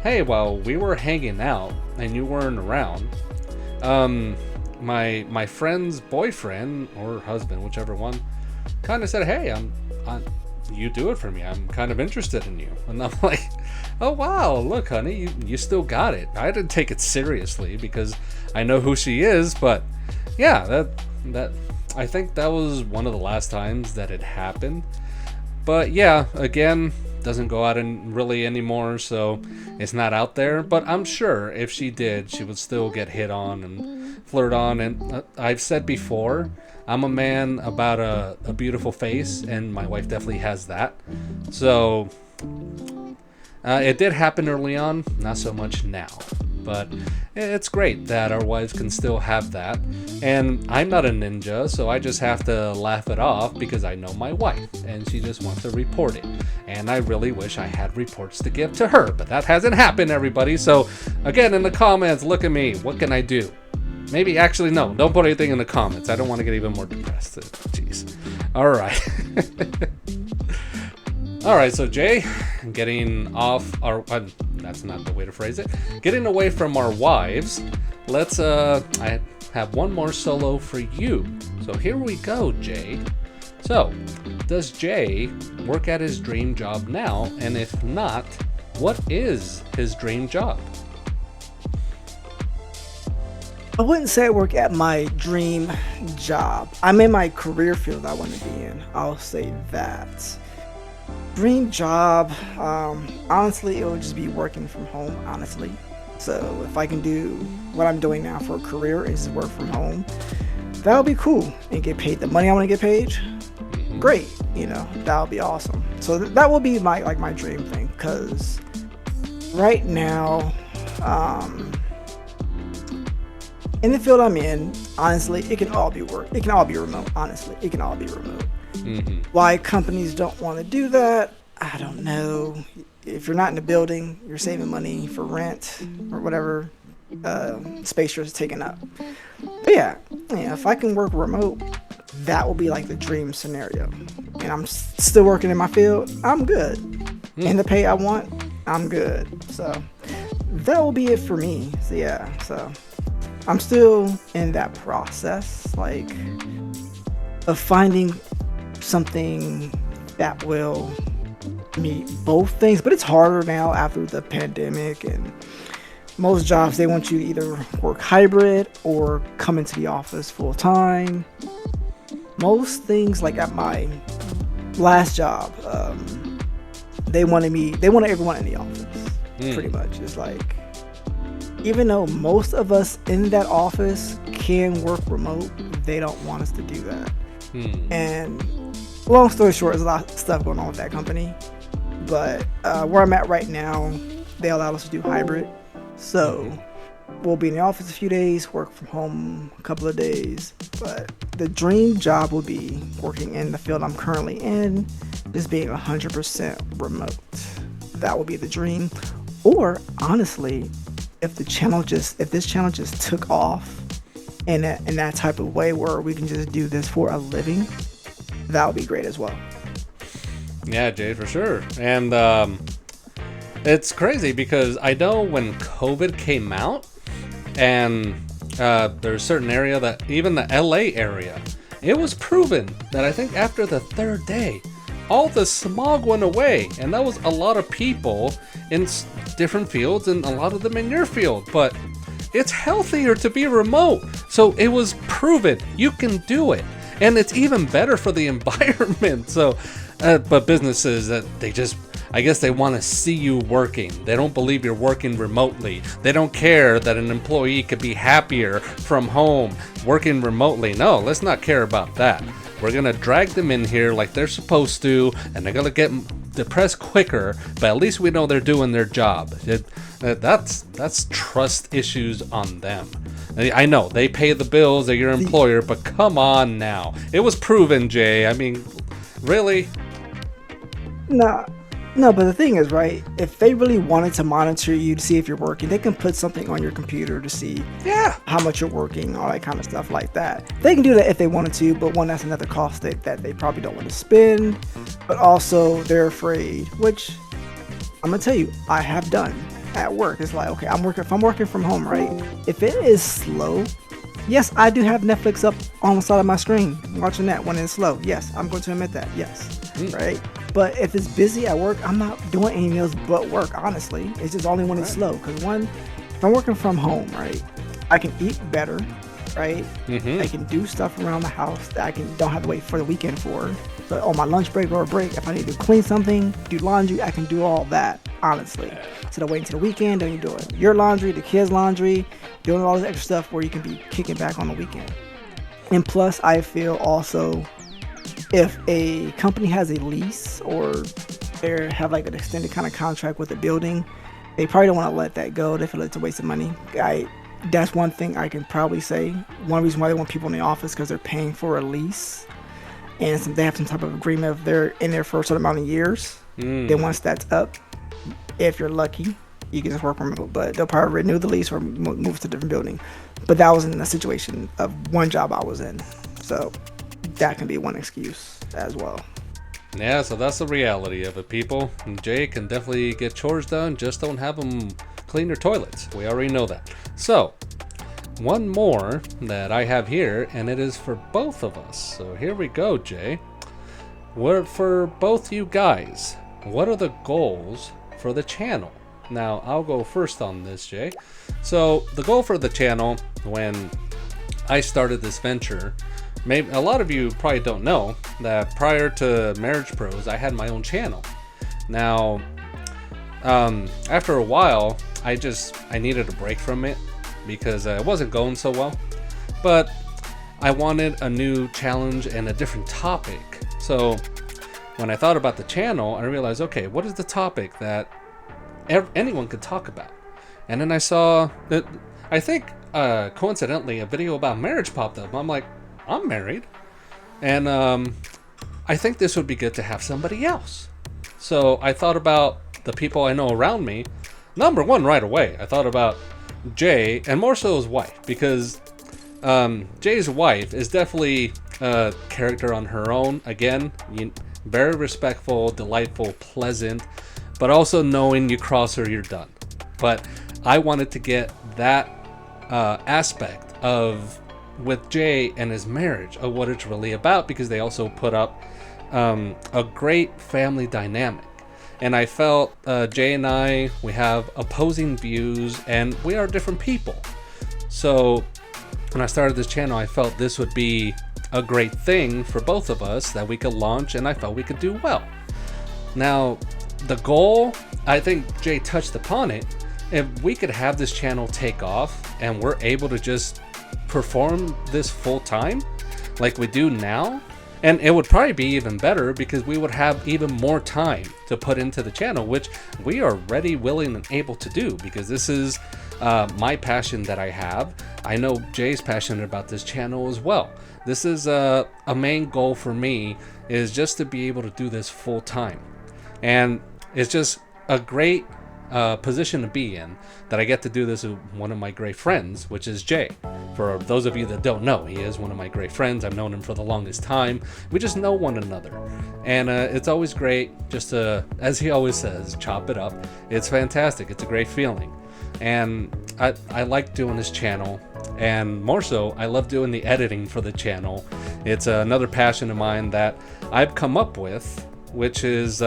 hey, while we were hanging out and you weren't around, my friend's boyfriend or husband, whichever one, kind of said, hey, you do it for me. I'm kind of interested in you. And I'm like, oh wow, look, honey, you still got it. I didn't take it seriously because I know who she is, but yeah, that I think that was one of the last times that it happened. But yeah, again, doesn't go out and really anymore, so it's not out there. But I'm sure if she did, she would still get hit on and flirt on. And I've said before, I'm a man about a beautiful face, and my wife definitely has that. So it did happen early on, not so much now. But it's great that our wives can still have that. And I'm not a ninja, so I just have to laugh it off because I know my wife and she just wants to report it. And I really wish I had reports to give to her, but that hasn't happened, everybody. So again, in the comments, look at me. What can I do? Maybe actually, no, don't put anything in the comments. I don't want to get even more depressed. Jeez. All right. All right, so Jay, getting off our, that's not the way to phrase it, getting away from our wives, let's, I have one more solo for you. So here we go, Jay. So, does Jay work at his dream job now? And if not, what is his dream job? I wouldn't say I work at my dream job. I'm in my career field I want to be in. I'll say that. Dream job, honestly, it would just be working from home, honestly. So if I can do what I'm doing now for a career is work from home, that would be cool and get paid the money I want to get paid. Great, that would be awesome. So that will be my dream thing, because right now, in the field I'm in, honestly, it can all be work. It can all be remote, honestly. It can all be remote. Why companies don't want to do that, I don't know. If you're not in the building, you're saving money for rent or whatever space you're taking up. But yeah, if I can work remote, that will be like the dream scenario. And I'm still working in my field, I'm good. And the pay I want, I'm good. So that will be it for me. So yeah, so I'm still in that process, of finding something that will meet both things, but it's harder now after the pandemic, and most jobs, they want you to either work hybrid or come into the office full time. Most things, like at my last job, they wanted everyone in the office, pretty much. It's like, even though most of us in that office can work remote, they don't want us to do that. And long story short, there's a lot of stuff going on with that company. But where I'm at right now, they allow us to do hybrid. So we'll be in the office a few days, work from home a couple of days. But the dream job will be working in the field I'm currently in, just being 100% remote. That will be the dream. Or honestly, if this channel just took off in that type of way where we can just do this for a living, that would be great as well. Yeah, Jay, for sure. And it's crazy because I know when COVID came out, and there's a certain area that, even the LA area, it was proven that I think after the third day, all the smog went away. And that was a lot of people in different fields, and a lot of them in your field. But it's healthier to be remote. So it was proven you can do it. And it's even better for the environment. So, but businesses, that I guess they want to see you working. They don't believe you're working remotely. They don't care that an employee could be happier from home working remotely. No, let's not care about that. We're going to drag them in here like they're supposed to, and they're going to get depressed quicker, but at least we know they're doing their job. That's trust issues on them. I know they pay the bills, they're your employer, but come on now. It was proven, Jay. I mean, really? No, no, but the thing is, right? If they really wanted to monitor you to see if you're working, they can put something on your computer to see how much you're working, all that kind of stuff like that. They can do that if they wanted to, but one, that's another cost that they probably don't want to spend. But also, they're afraid, which I'm gonna tell you, I have done at work. It's like, okay, if I'm working from home, right? If it is slow, yes, I do have Netflix up on the side of my screen, watching that when it's slow. Yes, I'm going to admit that. Yes, right. But if it's busy at work, I'm not doing anything else but work. Honestly, it's just only when it's slow. Because one, if I'm working from home, right, I can eat better, right? I can do stuff around the house that I don't have to wait for the weekend for. So on my lunch break or a break, if I need to clean something, do laundry, I can do all that. Honestly, instead of waiting till the weekend, then you're doing your laundry, the kids' laundry, doing all this extra stuff where you can be kicking back on the weekend. And plus, I feel also, if a company has a lease or they have like an extended kind of contract with a building, they probably don't want to let that go. They feel it's a waste of money. That's one thing I can probably say. One reason why they want people in the office, because they're paying for a lease, and they have some type of agreement if they're in there for a certain amount of years. Then once that's up, if you're lucky, you can just work remote, but they'll probably renew the lease or move to a different building. But that was in a situation of one job I was in, so that can be one excuse as well. Yeah, so that's the reality of it, people. Jay can definitely get chores done, just don't have them clean their toilets. We already know that. So, one more that I have here, and it is for both of us. So here we go, Jay. For both you guys, what are the goals for the channel? Now, I'll go first on this, Jay. So, the goal for the channel, when I started this venture, maybe a lot of you probably don't know that prior to Marriage Pros, I had my own channel. Now, after a while, I needed a break from it because it wasn't going so well. But I wanted a new challenge and a different topic. So when I thought about the channel, I realized, okay, what is the topic that anyone could talk about? And then I saw that, I think coincidentally, a video about marriage popped up. I'm like, I'm married, and I think this would be good to have somebody else. So I thought about the people I know around me. Number one, right away, I thought about Jay, and more so his wife, because Jay's wife is definitely a character on her own. Again, very respectful, delightful, pleasant, but also knowing you cross her, you're done. But I wanted to get that aspect of with Jay and his marriage, of what it's really about, because they also put up a great family dynamic. And I felt Jay and we have opposing views, and we are different people. So when I started this channel, I felt this would be a great thing for both of us that we could launch, and I felt we could do well. Now, the goal, I think Jay touched upon it. If we could have this channel take off and we're able to just perform this full time like we do now, and it would probably be even better because we would have even more time to put into the channel, which we are ready, willing, and able to do, because this is my passion that I have. I know Jay's passionate about this channel as well. This is a main goal for me, is just to be able to do this full time. And it's just a great position to be in, that I get to do this with one of my great friends, which is Jay. For those of you that don't know, he is one of my great friends. I've known him for the longest time. We just know one another, and it's always great just to, as he always says, chop it up. It's fantastic. It's a great feeling, and I like doing this channel, and more so, I love doing the editing for the channel. It's another passion of mine that I've come up with, which is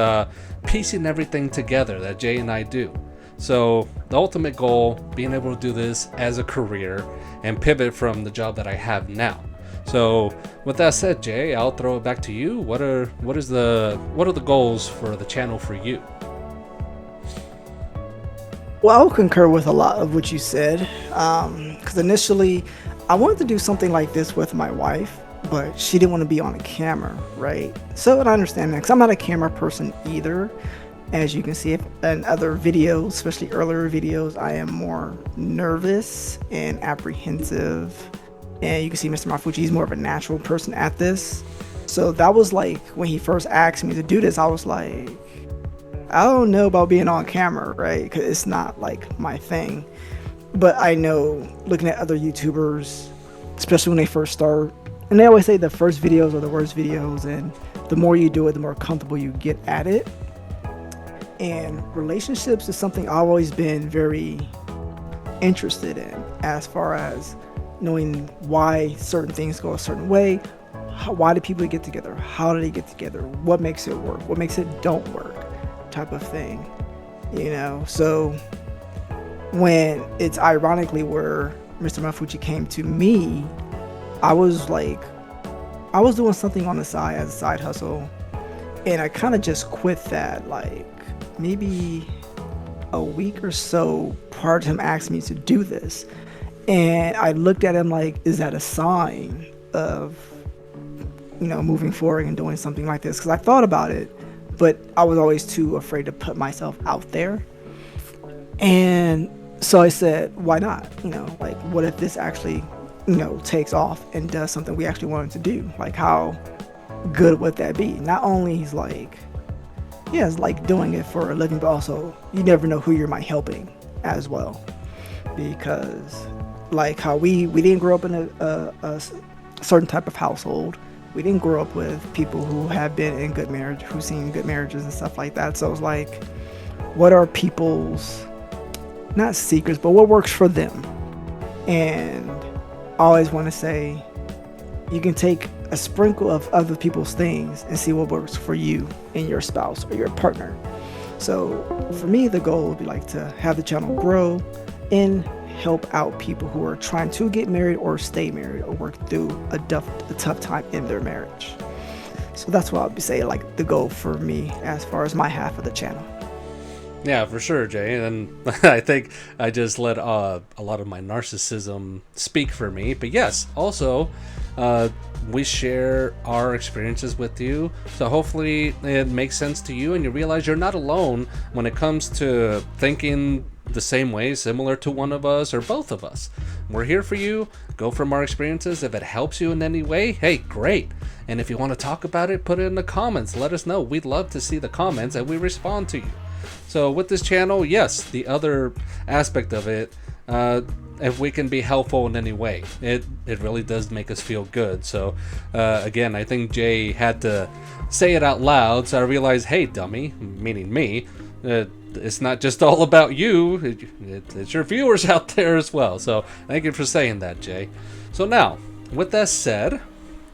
piecing everything together that Jay and I do. So the ultimate goal, being able to do this as a career and pivot from the job that I have now. So with that said, Jay, I'll throw it back to you. What are the goals for the channel for you? Well, I'll concur with a lot of what you said, because initially I wanted to do something like this with my wife, but she didn't want to be on a camera, right? So I understand that, because I'm not a camera person either. As you can see in other videos, especially earlier videos, I am more nervous and apprehensive. And you can see Mr. Mafuchi, he's more of a natural person at this. So that was like, when he first asked me to do this, I was like, I don't know about being on camera, right? Because it's not like my thing. But I know, looking at other YouTubers, especially when they first start, and they always say the first videos are the worst videos, and the more you do it, the more comfortable you get at it. And relationships is something I've always been very interested in, as far as knowing why certain things go a certain way. Why do people get together? How do they get together? What makes it work? What makes it don't work? Type of thing, you know? So when it's ironically where Mr. Mafuchi came to me, I was doing something on the side as a side hustle, and I kind of just quit that like maybe a week or so prior to him asking me to do this. And I looked at him like, is that a sign of, you know, moving forward and doing something like this? Because I thought about it, but I was always too afraid to put myself out there. And so I said, why not? You know, like, what if this actually, you know, takes off and does something we actually wanted to do? Like, how good would that be? Not only he's like, yeah, it's like doing it for a living, but also you never know who you might helping as well. Because like how we didn't grow up in a certain type of household. We didn't grow up with people who have been in good marriage, who've seen good marriages and stuff like that. So it's like, what are people's, not secrets, but what works for them? And I always want to say, you can take a sprinkle of other people's things and see what works for you and your spouse or your partner. So for me, the goal would be like to have the channel grow and help out people who are trying to get married or stay married or work through a tough time in their marriage. So that's what I'd be saying, like the goal for me as far as my half of the channel. Yeah, for sure, Jay. And I think I just let a lot of my narcissism speak for me. But yes, also, we share our experiences with you. So hopefully it makes sense to you and you realize you're not alone when it comes to thinking the same way, similar to one of us or both of us. We're here for you. Go from our experiences. If it helps you in any way, hey, great. And if you want to talk about it, put it in the comments. Let us know. We'd love to see the comments and we respond to you. So with this channel, yes, the other aspect of it, if we can be helpful in any way, it really does make us feel good. So again, I think Jay had to say it out loud, so I realized, hey, dummy, meaning me, it's not just all about you, it's your viewers out there as well. So thank you for saying that, Jay. So now, with that said,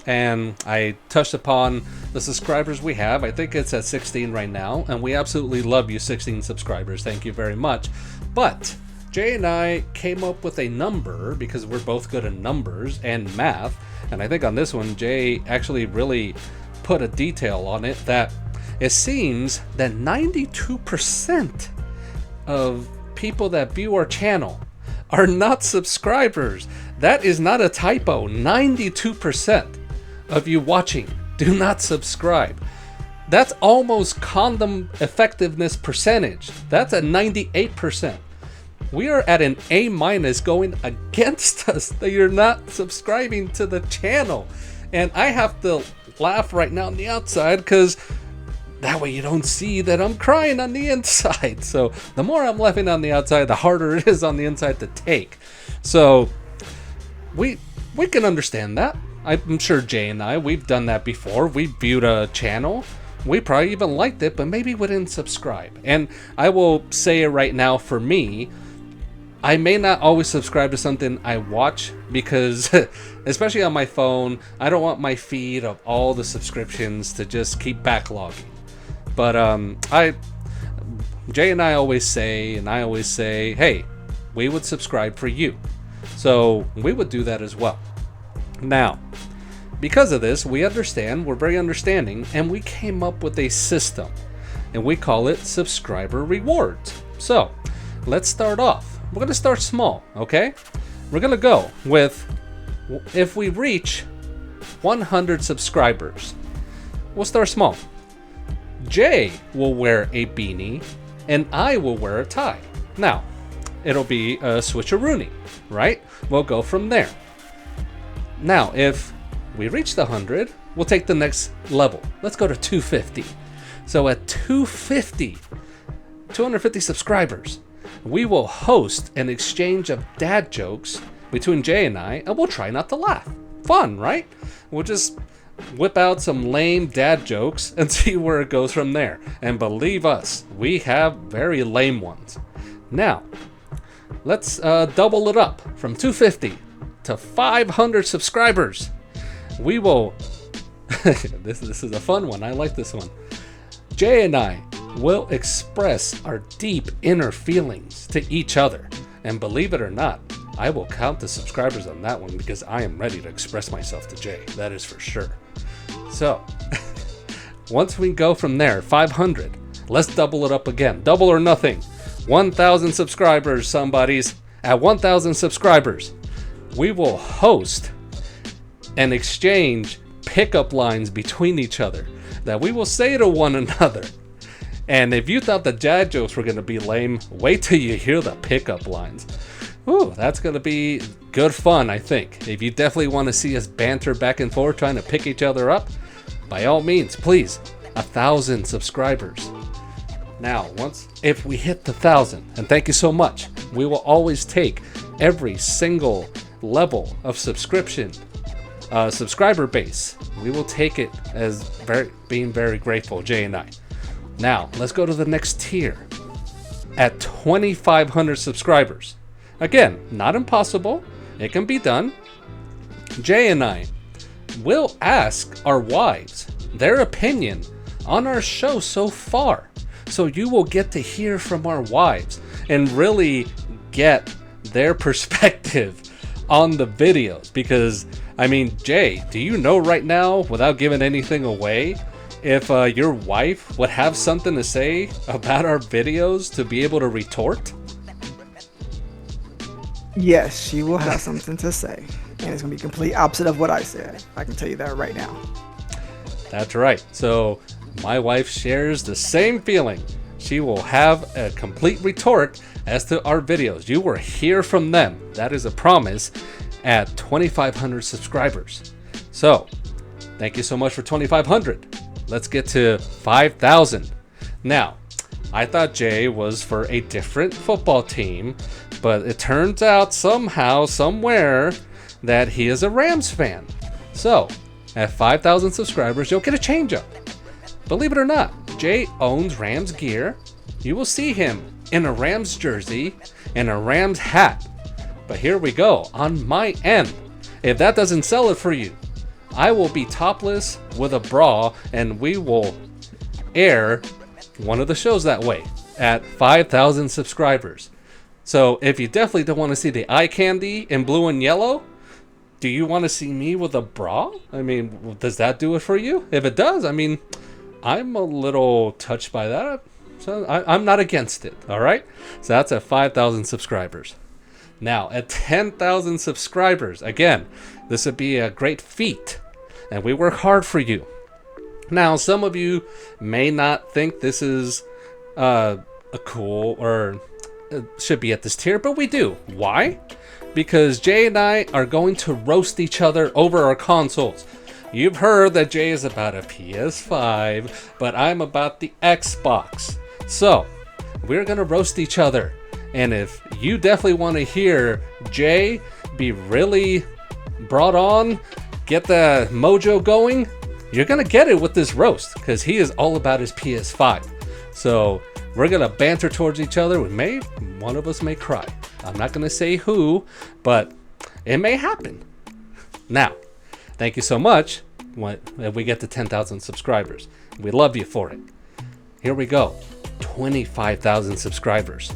and I touched upon the subscribers we have. I think it's at 16 right now, and we absolutely love you 16 subscribers. Thank you very much. But Jay and I came up with a number because we're both good at numbers and math, and I think on this one Jay actually really put a detail on it that it seems that 92% of people that view our channel are not subscribers. That is not a typo. 92% of you watching do not subscribe. That's almost condom effectiveness percentage. That's at 98%. We are at an A- going against us that you're not subscribing to the channel. And I have to laugh right now on the outside because that way you don't see that I'm crying on the inside. So the more I'm laughing on the outside, the harder it is on the inside to take. So we can understand that. I'm sure Jay and I, we've done that before. We viewed a channel. We probably even liked it, but maybe we didn't subscribe. And I will say it right now, for me, I may not always subscribe to something I watch because, especially on my phone, I don't want my feed of all the subscriptions to just keep backlogging. But Jay and I always say, hey, we would subscribe for you. So we would do that as well. Now, because of this, we're very understanding, and we came up with a system, and we call it subscriber rewards. So let's start off. We're going to start small, okay? We're going to go with, if we reach 100 subscribers, we'll start small. Jay will wear a beanie, and I will wear a tie. Now, it'll be a switcheroony, right? We'll go from there. Now, if we reach the 100, we'll take the next level. Let's go to 250. So at 250 subscribers, we will host an exchange of dad jokes between Jay and I, and we'll try not to laugh. Fun, right? We'll just whip out some lame dad jokes and see where it goes from there. And believe us, we have very lame ones. Now, let's double it up from 250 to 500 subscribers. We will... this is a fun one. I like this one. Jay and I will express our deep inner feelings to each other. And believe it or not, I will count the subscribers on that one because I am ready to express myself to Jay. That is for sure. So, once we go from there, 500, let's double it up again. Double or nothing. 1,000 subscribers, somebodies. At 1,000 subscribers, we will host and exchange pickup lines between each other that we will say to one another. And if you thought the dad jokes were going to be lame, wait till you hear the pickup lines. Ooh, that's going to be good fun, I think. If you definitely want to see us banter back and forth trying to pick each other up, by all means, please, 1,000 subscribers. Now, if we hit the 1,000, and thank you so much, we will always take every single level of subscriber base. We will take it as being very grateful, Jay and I. Now, let's go to the next tier. At 2,500 subscribers. Again, not impossible. It can be done. Jay and I will ask our wives their opinion on our show so far. So you will get to hear from our wives and really get their perspective on the videos. Because, I mean, Jay, do you know right now, without giving anything away, if your wife would have something to say about our videos to be able to retort? Yes, she will have something to say. And it's going to be complete opposite of what I said. I can tell you that right now. That's right. So my wife shares the same feeling. She will have a complete retort as to our videos. You will hear from them. That is a promise at 2,500 subscribers. So thank you so much for 2,500. Let's get to 5,000. Now, I thought Jay was for a different football team, but it turns out somehow, somewhere, that he is a Rams fan. So, at 5,000 subscribers, you'll get a change-up. Believe it or not, Jay owns Rams gear. You will see him in a Rams jersey and a Rams hat. But here we go, on my end. If that doesn't sell it for you, I will be topless with a bra, and we will air one of the shows that way at 5,000 subscribers. So if you definitely don't want to see the eye candy in blue and yellow, do you want to see me with a bra? I mean, does that do it for you? If it does, I mean, I'm a little touched by that. So I'm not against it, all right? So that's at 5,000 subscribers. Now, at 10,000 subscribers, again, this would be a great feat, and we work hard for you. Now, some of you may not think this is a cool or should be at this tier, but we do. Why? Because Jay and I are going to roast each other over our consoles. You've heard that Jay is about a PS5, but I'm about the Xbox. So, we're going to roast each other. And if you definitely want to hear Jay be really brought on, get the mojo going, you're going to get it with this roast, because he is all about his PS5. So we're going to banter towards each other. One of us may cry. I'm not going to say who, but it may happen. Now, thank you so much if we get to 10,000 subscribers. We love you for it. Here we go. 25,000 subscribers.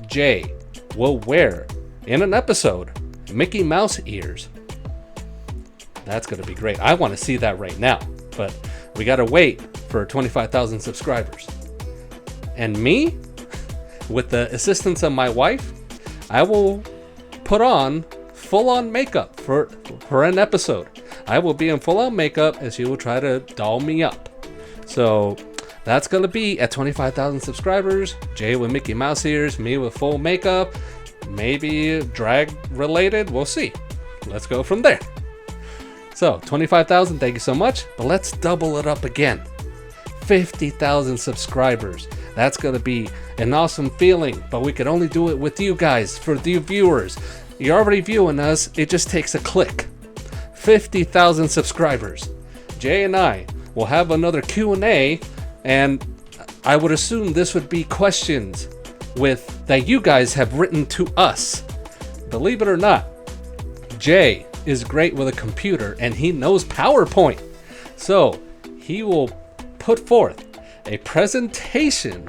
Jay will wear, in an episode, Mickey Mouse ears. That's going to be great. I want to see that right now, but we got to wait for 25,000 subscribers. And me, with the assistance of my wife, I will put on full-on makeup for an episode. I will be in full-on makeup as she will try to doll me up. So That's going to be at 25,000 subscribers. Jay with Mickey Mouse ears, me with full makeup, maybe drag related. We'll see. Let's go from there. So 25,000, thank you so much. But let's double it up again. 50,000 subscribers. That's going to be an awesome feeling, but we could only do it with you guys, for you viewers. You're already viewing us. It just takes a click. 50,000 subscribers. Jay and I will have another Q&A, and I would assume this would be questions that you guys have written to us. Believe it or not, Jay is great with a computer and he knows PowerPoint. So he will put forth a presentation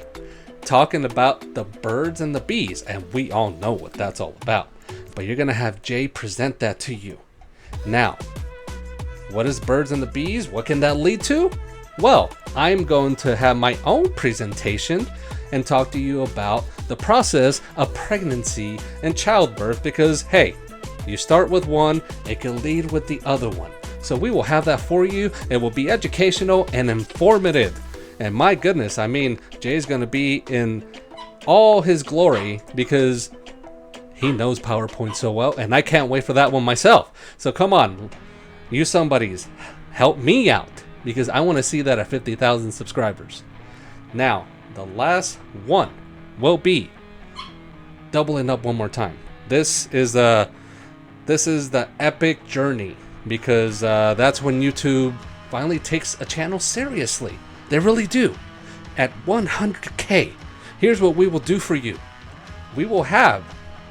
talking about the birds and the bees, and we all know what that's all about. But you're gonna have Jay present that to you. Now, what is birds and the bees? What can that lead to? Well, I'm going to have my own presentation and talk to you about the process of pregnancy and childbirth, because hey, you start with one, it can lead with the other one. So we will have that for you. It will be educational and informative. And my goodness, I mean, Jay's going to be in all his glory because he knows PowerPoint so well, and I can't wait for that one myself. So come on, you somebodies, help me out, because I want to see that at 50,000 subscribers. Now, the last one will be doubling up one more time. This is the epic journey, because that's when YouTube finally takes a channel seriously. They really do. At 100K, here's what we will do for you. We will have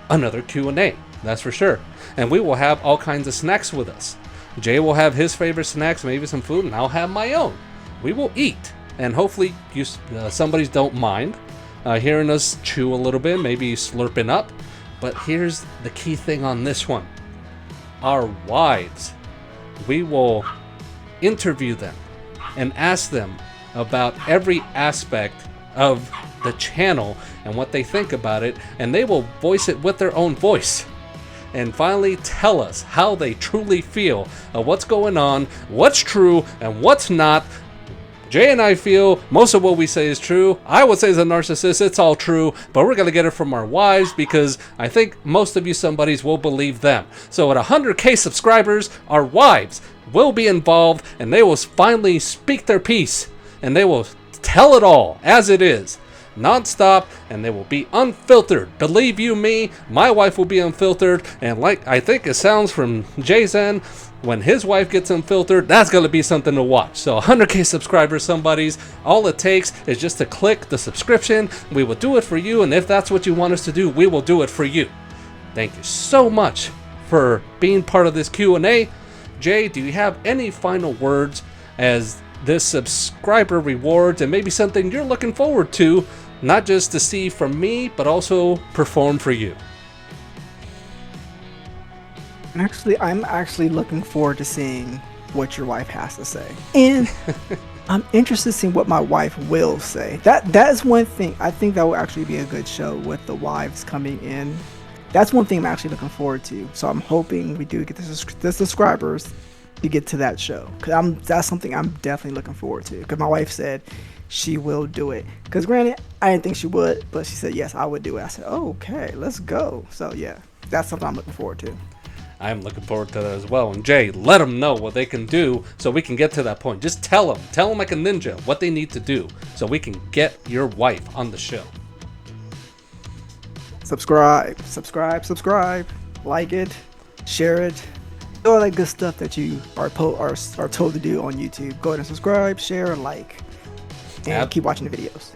another Q&A, that's for sure. And we will have all kinds of snacks with us. Jay will have his favorite snacks, maybe some food, and I'll have my own. We will eat, and hopefully you somebody's don't mind hearing us chew a little bit, maybe slurping up. But here's the key thing on this one. Our wives, we will interview them and ask them about every aspect of the channel and what they think about it, and they will voice it with their own voice and finally tell us how they truly feel of what's going on, what's true and what's not. Jay and I feel most of what we say is true. I would say as a narcissist, it's all true, but we're going to get it from our wives, because I think most of you somebodies will believe them. So at 100K subscribers, our wives will be involved, and they will finally speak their piece, and they will tell it all as it is, non-stop, and they will be unfiltered. Believe you me, my wife will be unfiltered, and like I think it sounds from Jay's end, when his wife gets unfiltered, that's going to be something to watch. So 100K subscribers, somebodies, all it takes is just to click the subscription. We will do it for you, and if that's what you want us to do, we will do it for you. Thank you so much for being part of this Q&A. Jay, do you have any final words as this subscriber rewards, and maybe something you're looking forward to, not just to see from me, but also perform for you? Actually, I'm actually looking forward to seeing what your wife has to say, and I'm interested in seeing what my wife will say. That is one thing. I think that will actually be a good show with the wives coming in. That's one thing I'm actually looking forward to. So I'm hoping we do get the subscribers to get to that show, because that's something I'm definitely looking forward to, because my wife said she will do it. Because granted, I didn't think she would, but she said yes, I would do it. I said, oh, okay, let's go. So yeah, that's something I'm looking forward to. I'm looking forward to that as well. And Jay, let them know what they can do so we can get to that point. Just tell them like a ninja what they need to do so we can get your wife on the show. Subscribe, like it, share it, all that good stuff that you are told to do on YouTube. Go ahead and subscribe, share, like, and keep watching the videos.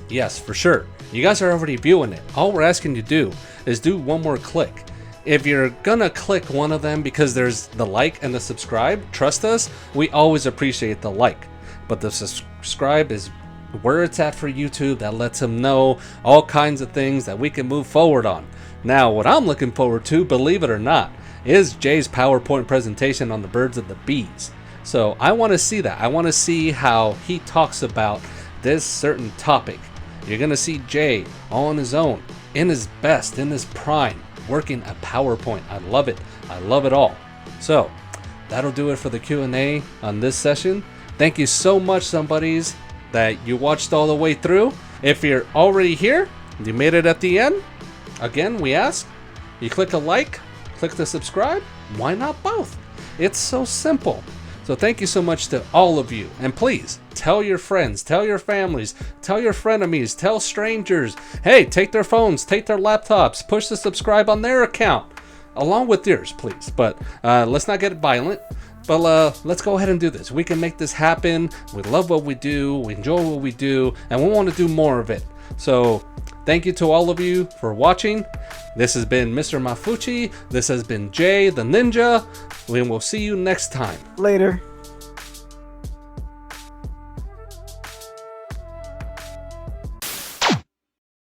Yes, for sure. You guys are already viewing it. All we're asking you to do is do one more click. If you're gonna click one of them because there's the like and the subscribe, trust us, we always appreciate the like. But the subscribe is where it's at for YouTube. That lets them know all kinds of things that we can move forward on. Now, what I'm looking forward to, believe it or not, is Jay's PowerPoint presentation on the birds and the bees. So I want to see that. I want to see how he talks about this certain topic. You're going to see Jay all on his own, in his best, in his prime, working at PowerPoint. I love it. I love it all. So that'll do it for the Q&A on this session. Thank you so much, somebodies. that you watched all the way through. If you're already here, you made it at the end, again, we ask, you click a like, click the subscribe. Why not both? It's so simple. So thank you so much to all of you. And please, tell your friends, tell your families, tell your frenemies, tell strangers. Hey, take their phones, take their laptops, push the subscribe on their account, along with yours, please. But let's not get violent. But let's go ahead and do this. We can make this happen. We love what we do. We enjoy what we do. And we want to do more of it. So thank you to all of you for watching. This has been Mr. Mafuchi. This has been Jay the Ninja. We will see you next time. Later.